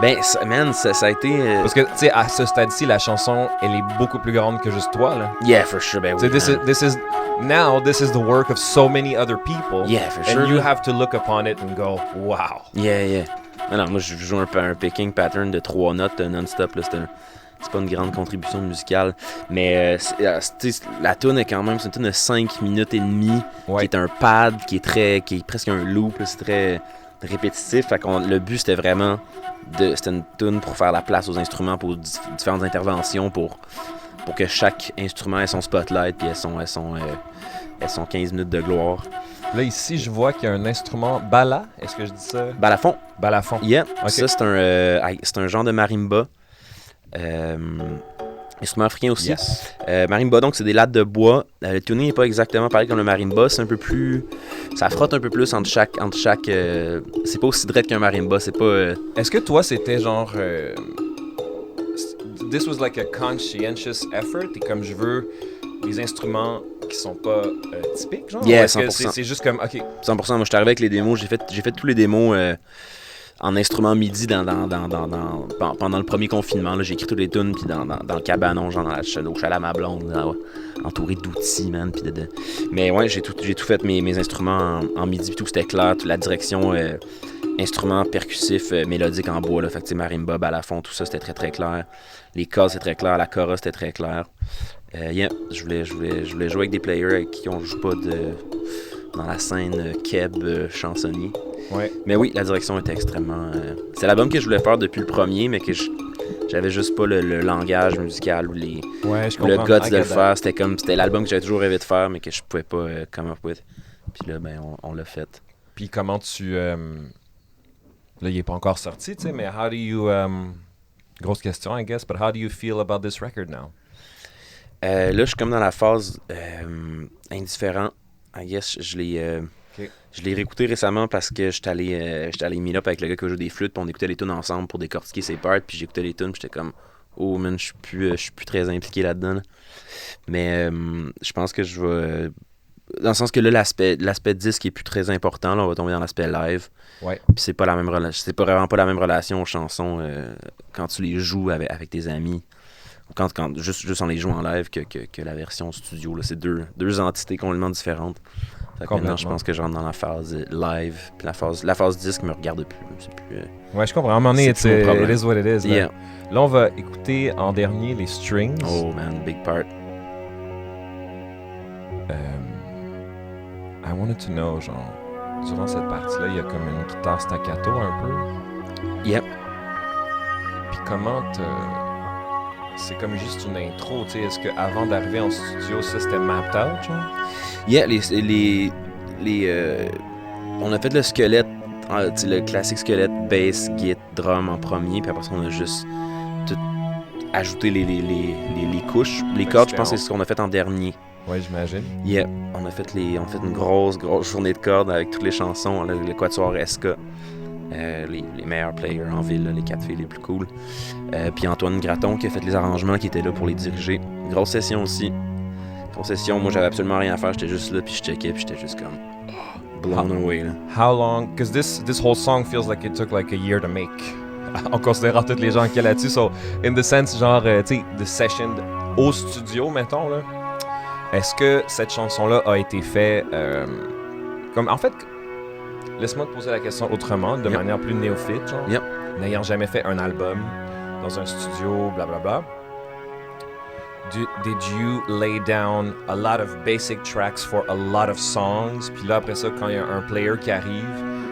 Ben, man, ça a été... Parce que, tu sais, à ce stade-ci, la chanson, elle est beaucoup plus grande que juste toi, là. Yeah, for sure, ben oui. This is the work of so many other people. Yeah, for sure. And you have to look upon it and go, wow. Yeah. Non, moi, je joue un picking pattern de 3 notes non-stop, là, c'est pas une grande contribution musicale, mais la tune est quand même, c'est une tune de 5 minutes et demie, qui est un pad, qui est presque un loop, là, c'est très répétitif. Fait le but, c'était vraiment c'était une tune pour faire la place aux instruments, pour différentes interventions, pour que chaque instrument ait son spotlight, puis ait son 15 minutes de gloire. Là, ici, je vois qu'il y a un instrument bala. Est-ce que je dis ça? Balafon. Yeah. Okay. Ça, c'est un genre de marimba. Instrument africain aussi. Yes. Marimba, donc, c'est des lattes de bois. Le tuning n'est pas exactement pareil comme le marimba. C'est un peu plus... Ça frotte un peu plus entre chaque c'est pas aussi direct qu'un marimba. C'est pas... Est-ce que toi, c'était genre... This was like a conscientious effort? Et comme je veux des instruments qui sont pas typiques, genre? Yeah, 100%. C'est juste comme... OK. 100%. Moi, je suis arrivé avec les démos. J'ai fait tous les démos... en instrument MIDI pendant le premier confinement. Là, j'ai écrit toutes les tunes, puis dans le cabanon, genre au chalet à ma blonde, là, entouré d'outils, man. Puis Mais ouais, j'ai tout fait mes instruments en MIDI, puis tout, c'était clair. Toute la direction, instruments percussifs, mélodiques en bois, là, fait que marimba, balafon, tout ça, c'était très très clair. Les cordes, c'était très clair. La kora, c'était très clair. Je voulais jouer avec des players avec qui on joue pas dans la scène keb chansonnier. Ouais. Mais oui, la direction était extrêmement... C'est l'album que je voulais faire depuis le premier, mais que j'avais juste pas le langage musical ou le guts de le faire. C'était l'album que j'avais toujours rêvé de faire, mais que je pouvais pas come up with. Puis là, ben, on l'a fait. Puis comment tu... Là, il est pas encore sorti, tu sais, mais how do you... Grosse question, I guess, but how do you feel about this record now? Là, je suis comme dans la phase indifférent. I guess, je l'ai réécouté récemment parce que j'étais allé meet up avec le gars qui joue des flûtes, puis on écoutait les tunes ensemble pour décortiquer ses parts, puis j'écoutais les tunes, puis j'étais comme, oh man, je suis plus très impliqué là-dedans. Là. Mais je pense que je vais... dans le sens que là, l'aspect disque est plus très important, là, on va tomber dans l'aspect live. Ouais. Puis c'est pas vraiment pas la même relation aux chansons quand tu les joues avec tes amis. Quand juste en les jouant en live que la version studio. Là, c'est deux entités complètement différentes. Fait que maintenant, je pense que je rentre dans la phase live. Puis la phase disque me regarde plus. C'est plus ouais, je comprends. À un moment donné, it is what it is. Là. Yeah. Là, on va écouter en dernier les strings. Oh man, big part. I wanted to know, genre, durant cette partie-là, il y a comme une guitare staccato un peu. Yep. Puis comment c'est comme juste une intro, tu sais. Est-ce qu'avant d'arriver en studio, ça c'était mapped out, genre? Yeah, on a fait le squelette, le classique squelette, bass, git, drum en premier, puis après ça, on a juste tout ajouté les couches. Les cordes, je pense que c'est ce qu'on a fait en dernier. Ouais, j'imagine. Yeah, on a fait une grosse journée de cordes avec toutes les chansons, le quatuor SK. Les meilleurs players en ville, là, les 4 filles les plus cool. Puis Antoine Graton qui a fait les arrangements, qui était là pour les diriger. Grosse session aussi. Grosse session, moi j'avais absolument rien à faire, j'étais juste là, puis je checkais, puis j'étais juste comme blown away. Là. How long? Because this whole song feels like it took like a year to make. En considérant toutes les gens qu'il y a là-dessus. So, in the sense, genre, tu sais, the session au studio, mettons, là. Est-ce que cette chanson-là a été faite comme... En fait, laisse-moi te poser la question autrement, de manière plus néophyte, genre. Yep. N'ayant jamais fait un album dans un studio, blablabla. Did you lay down a lot of basic tracks for a lot of songs? Puis là, après ça, quand il y a un player qui arrive,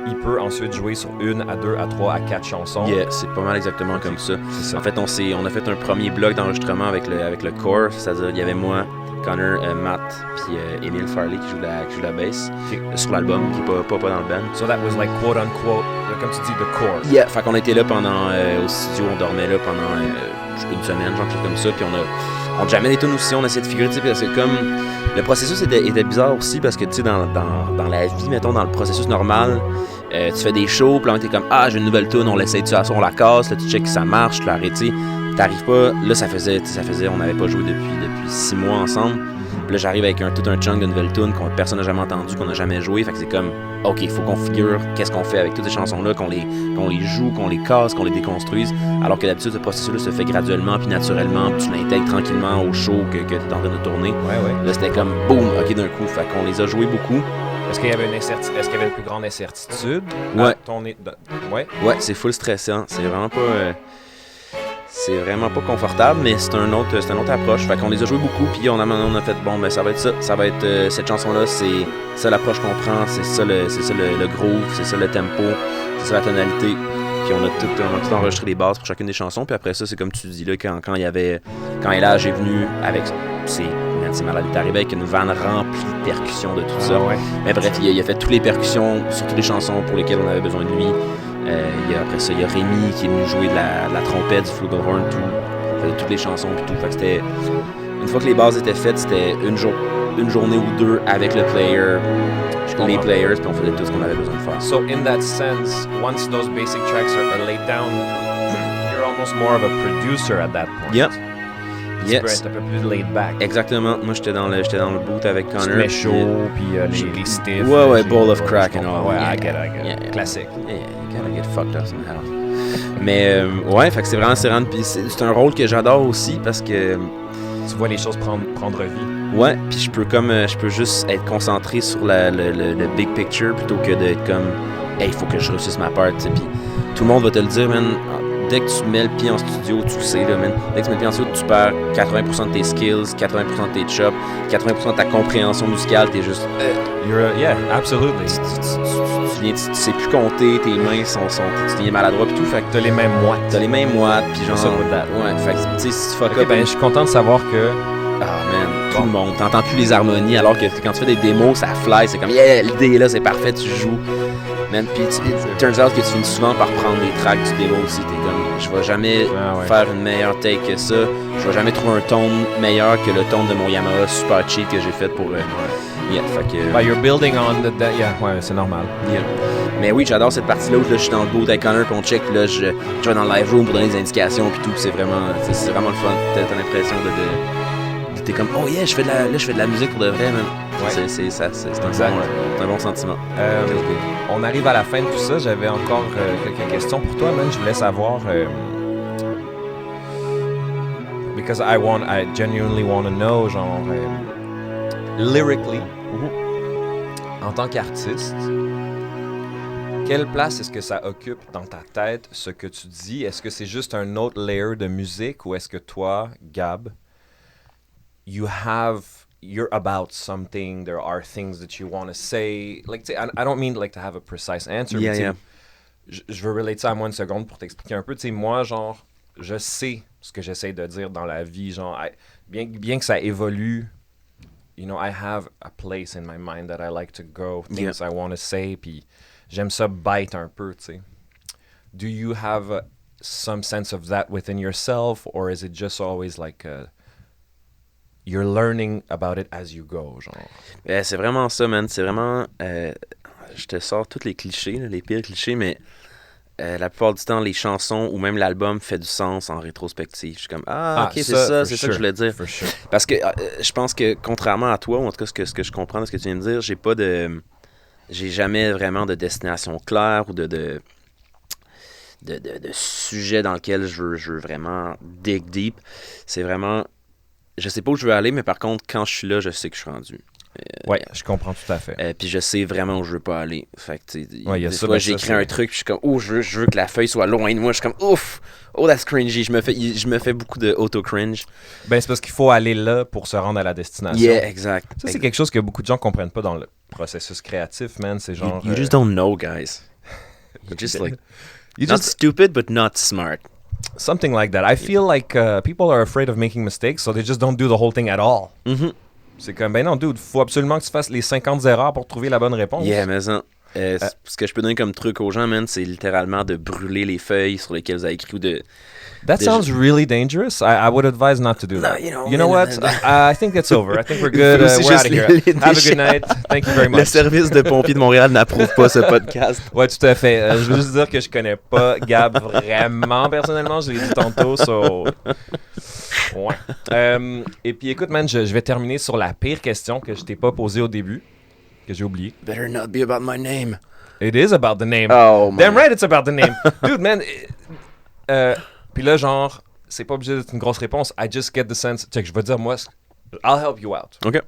il peut ensuite jouer sur 1 à 2 à 3 à 4 chansons. Yeah, c'est pas mal exactement comme ça. C'est ça. En fait, on a fait un premier bloc d'enregistrement avec le core, c'est-à-dire il y avait moi, Connor, Matt, puis Emile Farley qui joue la bass sur l'album, qui est pas dans le band. So that was like quote unquote, comme tu dis, the core. Yeah, fait qu'on était là pendant, au studio, on dormait là pendant une semaine, genre quelque chose comme ça, puis on jamais des tunes aussi, on essayait de figurer, tu sais, parce que comme le processus était bizarre aussi, parce que tu sais, dans la vie, mettons, dans le processus normal, tu fais des shows, puis là, t'es comme, j'ai une nouvelle tune, on l'essaye de on la casse, là, tu checkes que ça marche, tu l'arrêtes, t'arrives pas, là, ça faisait, on n'avait pas joué depuis 6 mois ensemble, puis là, j'arrive avec tout un chunk de nouvelles tunes qu'on personne n'a jamais entendu, qu'on n'a jamais joué, fait que c'est comme, ok, il faut qu'on figure qu'est-ce qu'on fait avec toutes ces chansons-là, qu'on les joue, qu'on les casse, qu'on les déconstruise, alors que d'habitude, ce processus-là se fait graduellement, puis naturellement, puis tu l'intègres tranquillement au show que tu es en train de tourner. Ouais. Là, c'était comme, boum, ok, d'un coup, fait qu'on les a joués beaucoup. Est-ce qu'il y avait une plus grande incertitude? Ouais. Ouais, c'est full stressant, c'est vraiment pas confortable, mais c'est une autre approche. Fait qu'on les a joués beaucoup, puis on a fait, bon, ben ça va être ça. Ça va être cette chanson-là, c'est ça l'approche qu'on prend, c'est ça le groove, c'est ça le tempo, c'est ça la tonalité. Puis on a tout enregistré les bases pour chacune des chansons. Puis après ça, c'est comme tu dis là, quand Elage est venu avec c'est malade, il est arrivé avec une vanne remplie de percussions de tout ça. Ouais. Mais bref, il a fait toutes les percussions sur toutes les chansons pour lesquelles on avait besoin de lui. Après ça, il y a Rémi qui est venu jouer de la trompette, du flugelhorn, tout. Il faisait toutes les chansons et tout. Fait que c'était... Une fois que les bases étaient faites, c'était une journée ou deux avec le player, les players, puis on faisait tout ce qu'on avait besoin de faire. So in that sense, once those basic tracks are laid down, you're almost more of a producer at that point. Yep. Tu peux être un peu plus laid back. Exactement. Moi, j'étais dans le boot avec Connor. Tu mets chaud, puis les stiffs. Ouais, bowl of crack and all. Ouais, Yeah. I get it. Yeah. Classique. Yeah, you gotta get fucked up somehow. Mais ouais, fait que c'est vraiment. Puis c'est un rôle que j'adore aussi parce que... Tu vois les choses prendre vie. Ouais, puis je peux juste être concentré sur le big picture plutôt que d'être comme, hey, il faut que je réussisse ma part, tu sais. Puis tout le monde va te le dire, man. Dès que tu mets le pied en studio, tu le sais, là, man. Dès que tu mets le pied en studio, tu perds 80% de tes skills, 80% de tes chops, 80% de ta compréhension musicale, t'es juste... Yeah, absolutely. Tu sais plus compter, tes mains tu deviens maladroit pis tout, fait que... T'as les mêmes moites. Pis genre... Ça, with that. Ouais, fait que, tu sais, si tu fuck Okay, up... ben, je suis content de savoir que... Ah, man. tout le monde. T'entends plus les harmonies, alors que quand tu fais des démos, ça fly, c'est comme, yeah, l'idée est là, c'est parfait, tu joues. Man, puis it turns out que tu finis souvent par prendre les tracks du démo aussi. T'es comme, je vais jamais faire une meilleure take que ça. Je vais jamais trouver un tone meilleur que le tone de mon Yamaha super cheap que j'ai fait pour... yeah, fait que... you're building on the... Yeah, ouais, c'est normal. Yeah. Mais oui, j'adore cette partie-là où là, je suis dans le booth avec Connor, puis on check, puis là, je vais dans le live room pour donner des indications, puis tout. C'est vraiment le fun. T'as l'impression t'es comme, oh yeah, je fais de la musique pour de vrai, man. Ouais. C'est un bon sentiment. On arrive à la fin de tout ça. J'avais encore quelques questions pour toi, man. Je voulais savoir... because I genuinely want to know, genre... lyrically, en tant qu'artiste, quelle place est-ce que ça occupe dans ta tête, ce que tu dis? Est-ce que c'est juste un autre layer de musique ou est-ce que toi, Gab, you're about something, there are things that you want to say? Like, I don't mean like to have a precise answer, yeah. Je veux relate ça à moi une seconde pour t'expliquer un peu. Tu sais, moi, genre, je sais ce que j'essaie de dire dans la vie, genre, bien que ça évolue, you know, I have a place in my mind that I like to go, things I want to say, puis j'aime ça bite un peu, tu sais. Do you have some sense of that within yourself, or is it just always like you're learning about it as you go, genre? C'est vraiment ça, man. C'est vraiment... je te sors tous les clichés, là, les pires clichés, mais la plupart du temps, les chansons ou même l'album fait du sens en rétrospective. Je suis comme, ok, c'est ça que je voulais dire. Sure. Parce que je pense que, contrairement à toi, ou en tout cas ce que je comprends de ce que tu viens de dire, j'ai jamais vraiment de destination claire ou de sujet dans lequel je veux vraiment dig deep. C'est vraiment... Je sais pas où je veux aller, mais par contre, quand je suis là, je sais que je suis rendu. Ouais, je comprends tout à fait. Puis je sais vraiment où je veux pas aller. Fait que, des fois, j'écris un truc, puis je suis comme, je veux que la feuille soit loin de moi. Je suis comme, ouf, that's cringy. Je me fais beaucoup de auto-cringe. Ben, c'est parce qu'il faut aller là pour se rendre à la destination. Yeah, exact. Ça, c'est quelque chose que beaucoup de gens comprennent pas dans le processus créatif, man. C'est genre... You just don't know, guys. You're just like... not stupid, but not smart. Something like that. I feel like people are afraid of making mistakes, so they just don't do the whole thing at all. Mm-hmm. C'est comme, ben non, dude, faut absolument que tu fasses les 50 erreurs pour trouver la bonne réponse. Yeah, mais ça. Ce que je peux donner comme truc aux gens, man, c'est littéralement de brûler les feuilles sur lesquelles vous avez écrit ou de... That sounds really dangerous. I would advise not to do that. No, you know what? I think it's over. I think we're good. We're out of here. Have a good night. Thank you very much. Le service de pompiers de Montréal n'approuve pas ce podcast. Ouais, tout à fait. Je veux juste dire que je connais pas Gab vraiment personnellement. Je l'ai dit tantôt, so... Ouais. Et puis écoute, man, je vais terminer sur la pire question que je t'ai pas posée au début, que j'ai oublié. Better not be about my name. It is about the name. Oh, Damn right it's about the name. Dude, man. Puis là, genre, c'est pas obligé d'être une grosse réponse. I just get the sense. Check, je vais dire, moi, I'll help you out. OK.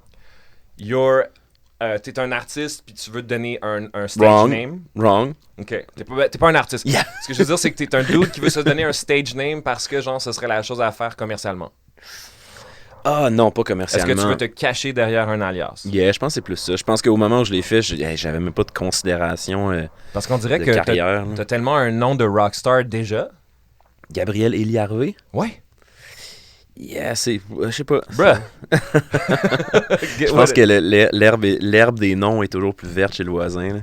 T'es un artiste, puis tu veux te donner un stage name. Wrong. OK. T'es pas un artiste. Yeah. Ce que je veux dire, c'est que t'es un dude qui veut se donner un stage name parce que, genre, ce serait la chose à faire commercialement. Ah non, pas commercialement. Est-ce que tu veux te cacher derrière un alias? Yeah, je pense que c'est plus ça. Je pense qu'au moment où je l'ai fait, j'avais même pas de considération parce qu'on dirait de que carrière. T'as tellement un nom de rockstar déjà. Gabriel Elie-Harvey? Ouais. Yeah, c'est... Je sais pas. Bruh. Je pense que l'herbe des noms est toujours plus verte chez le voisin. Là.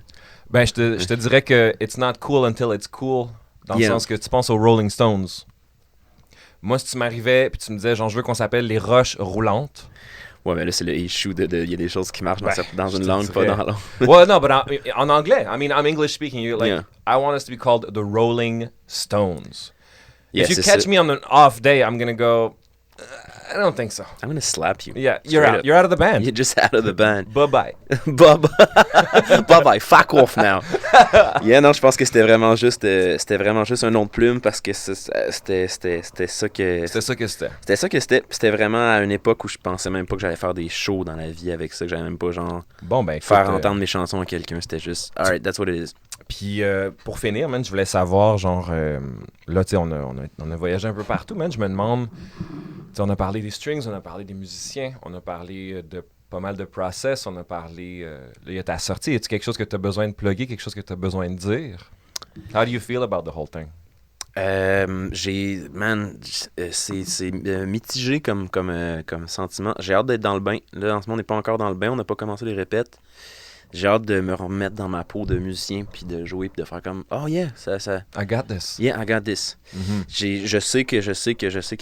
Ben, je te dirais que it's not cool until it's cool. Dans le sens que tu penses aux Rolling Stones. Moi, si tu m'arrivais puis tu me disais, genre, je veux qu'on s'appelle les roches roulantes. Ouais, mais là, c'est le issue il y a des choses qui marchent dans une langue, pas dans l'autre. Ouais, non, mais en anglais. I mean, I'm English speaking. You're like, I want us to be called the Rolling Stones. Yeah, if you catch me on an off day, I'm going to go... I don't think so. I'm gonna slap you. Yeah, you're out. You're out of the band. You're just out of the band. Bye-bye. Bye-bye. Fuck off now. Yeah, non, je pense que c'était vraiment juste un nom de plume parce que c'était ça que... C'était ça que c'était. C'était ça que c'était. C'était vraiment à une époque où je pensais même pas que j'allais faire des shows dans la vie avec ça, que j'allais même pas, genre, faire entendre mes chansons à quelqu'un. C'était juste, alright, that's what it is. Puis pour finir, man, je voulais savoir, genre, là, tu sais, on a voyagé un peu partout, man. Je me demande, on a parlé des strings, on a parlé des musiciens, on a parlé de pas mal de process, on a parlé, là, il y a ta sortie. Est-ce quelque chose que tu as besoin de plugger, quelque chose que tu as besoin de dire? How do you feel about the whole thing? C'est mitigé comme sentiment. J'ai hâte d'être dans le bain. Là, en ce moment, on n'est pas encore dans le bain. On n'a pas commencé les répètes. J'ai hâte de me remettre dans ma peau de musicien, puis de jouer, puis de faire comme oh yeah, ça. I got this. Yeah, I got this. Mhm. Je sais que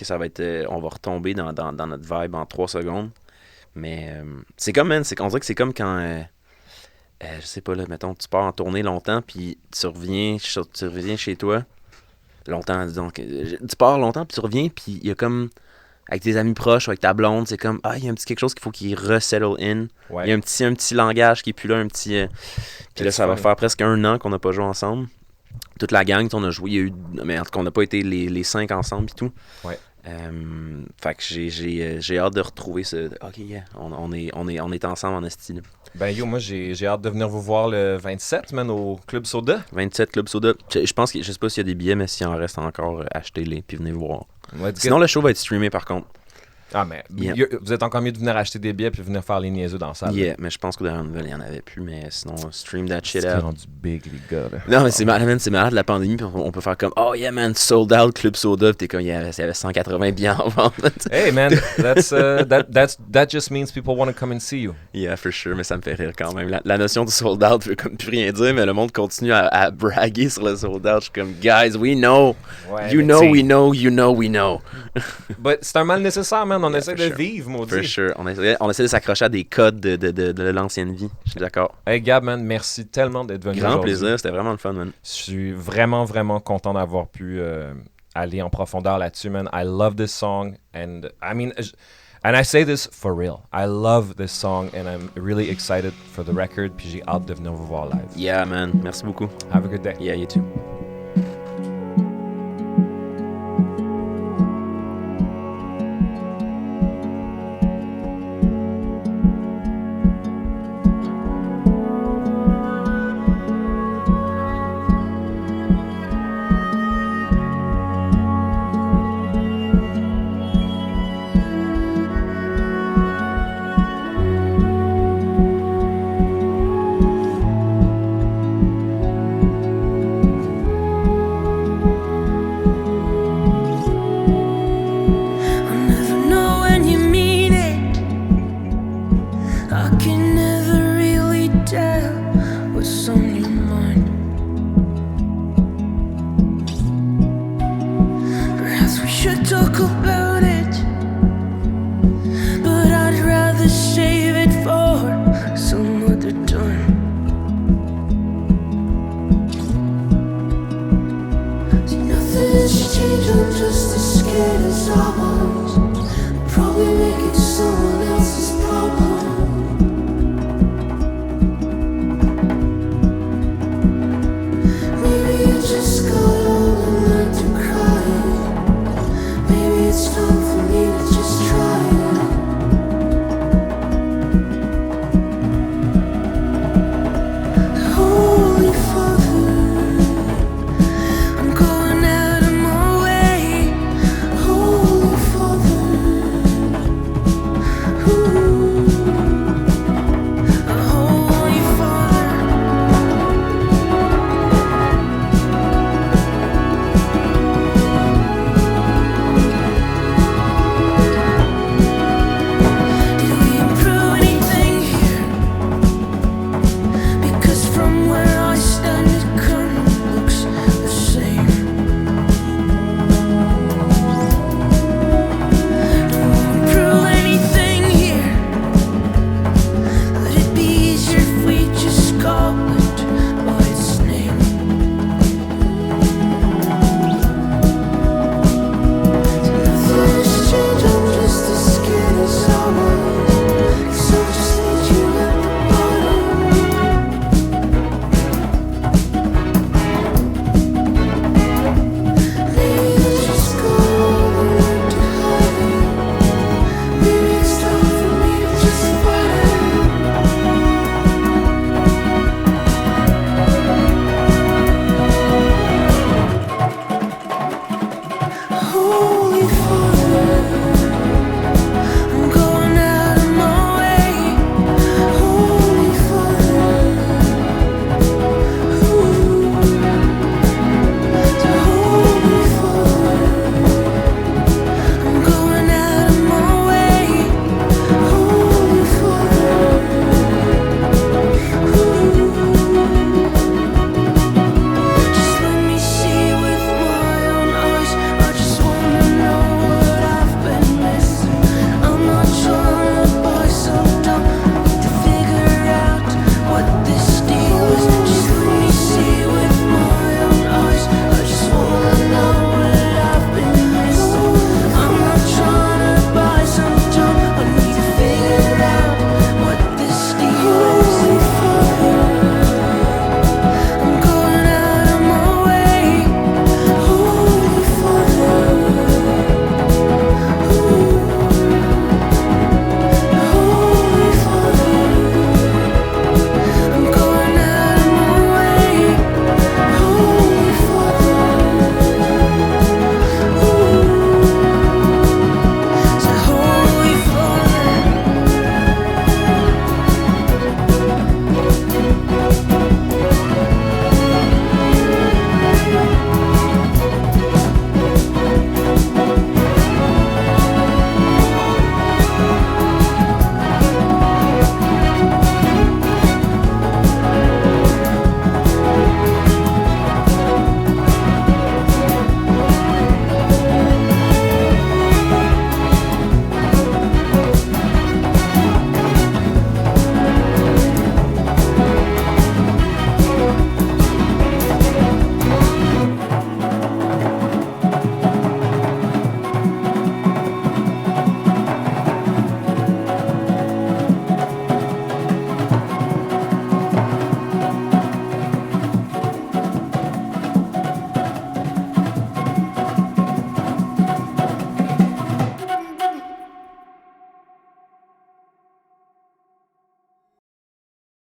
ça va être. On va retomber dans notre vibe en 3 secondes. Mais c'est comme, man, on dirait que c'est comme quand. Je sais pas, là, mettons, tu pars en tournée longtemps, puis tu reviens chez toi. Longtemps, disons. Tu pars longtemps, puis tu reviens, puis il y a comme. Avec tes amis proches ou avec ta blonde, c'est comme il y a un petit quelque chose qu'il faut qu'il resettle in. Ouais. Il y a un petit langage qui est plus là, un petit. Puis là, ça va faire presque 1 an qu'on n'a pas joué ensemble. Toute la gang, on a joué, il y a eu. Mais en tout cas, on n'a pas été les 5 ensemble et tout. Ouais. Fait que j'ai hâte de retrouver ce. Ok, yeah, on est ensemble en esti. Là. Ben yo, moi j'ai hâte de venir vous voir le 27, man, au Club Soda. 27 Club Soda. Je pense que je sais pas s'il y a des billets, mais s'il en reste encore, achetez-les puis venez voir. Let's Sinon, le show va être streamé par contre. Ah, mais Yeah. vous êtes encore mieux de venir acheter des billets puis venir faire les niaiseux dans la salle. Yeah, mais je pense qu'au dernier nouvelle, il n'y en avait plus, mais sinon, stream that shit C'est out. rendu big, les gars, là. Non, mais c'est malade, man, c'est malade la pandémie, puis on peut faire comme oh yeah, man, sold out Club Soda, puis t'es comme il y avait 180 billets en vente. Hey, man, that just means people want to come and see you. Yeah, for sure, mais ça me fait rire quand même. La notion de sold out veut comme plus rien dire, mais le monde continue à braguer sur le sold out. Je suis comme guys, we know. Ouais, You mais know, t'sais, we know, you know, we know. But c'est un mal nécessaire, man. On Yeah, essaie for de sure. vivre, maudit. For sure. On essaie de s'accrocher à des codes de l'ancienne vie. Je suis d'accord. Hey, Gab, man, merci tellement d'être venu Grand aujourd'hui. plaisir, c'était vraiment le fun, man. Je suis vraiment, vraiment content d'avoir pu aller en profondeur là-dessus, man. I love this song, and I mean, and I say this for real. I love this song, and I'm really excited for the record, puis j'ai hâte de venir vous voir live. Yeah, man. Merci beaucoup. Have a good day. Yeah, you too. I'll never know when you mean it. I can never really tell what's on your mind. Perhaps we should talk about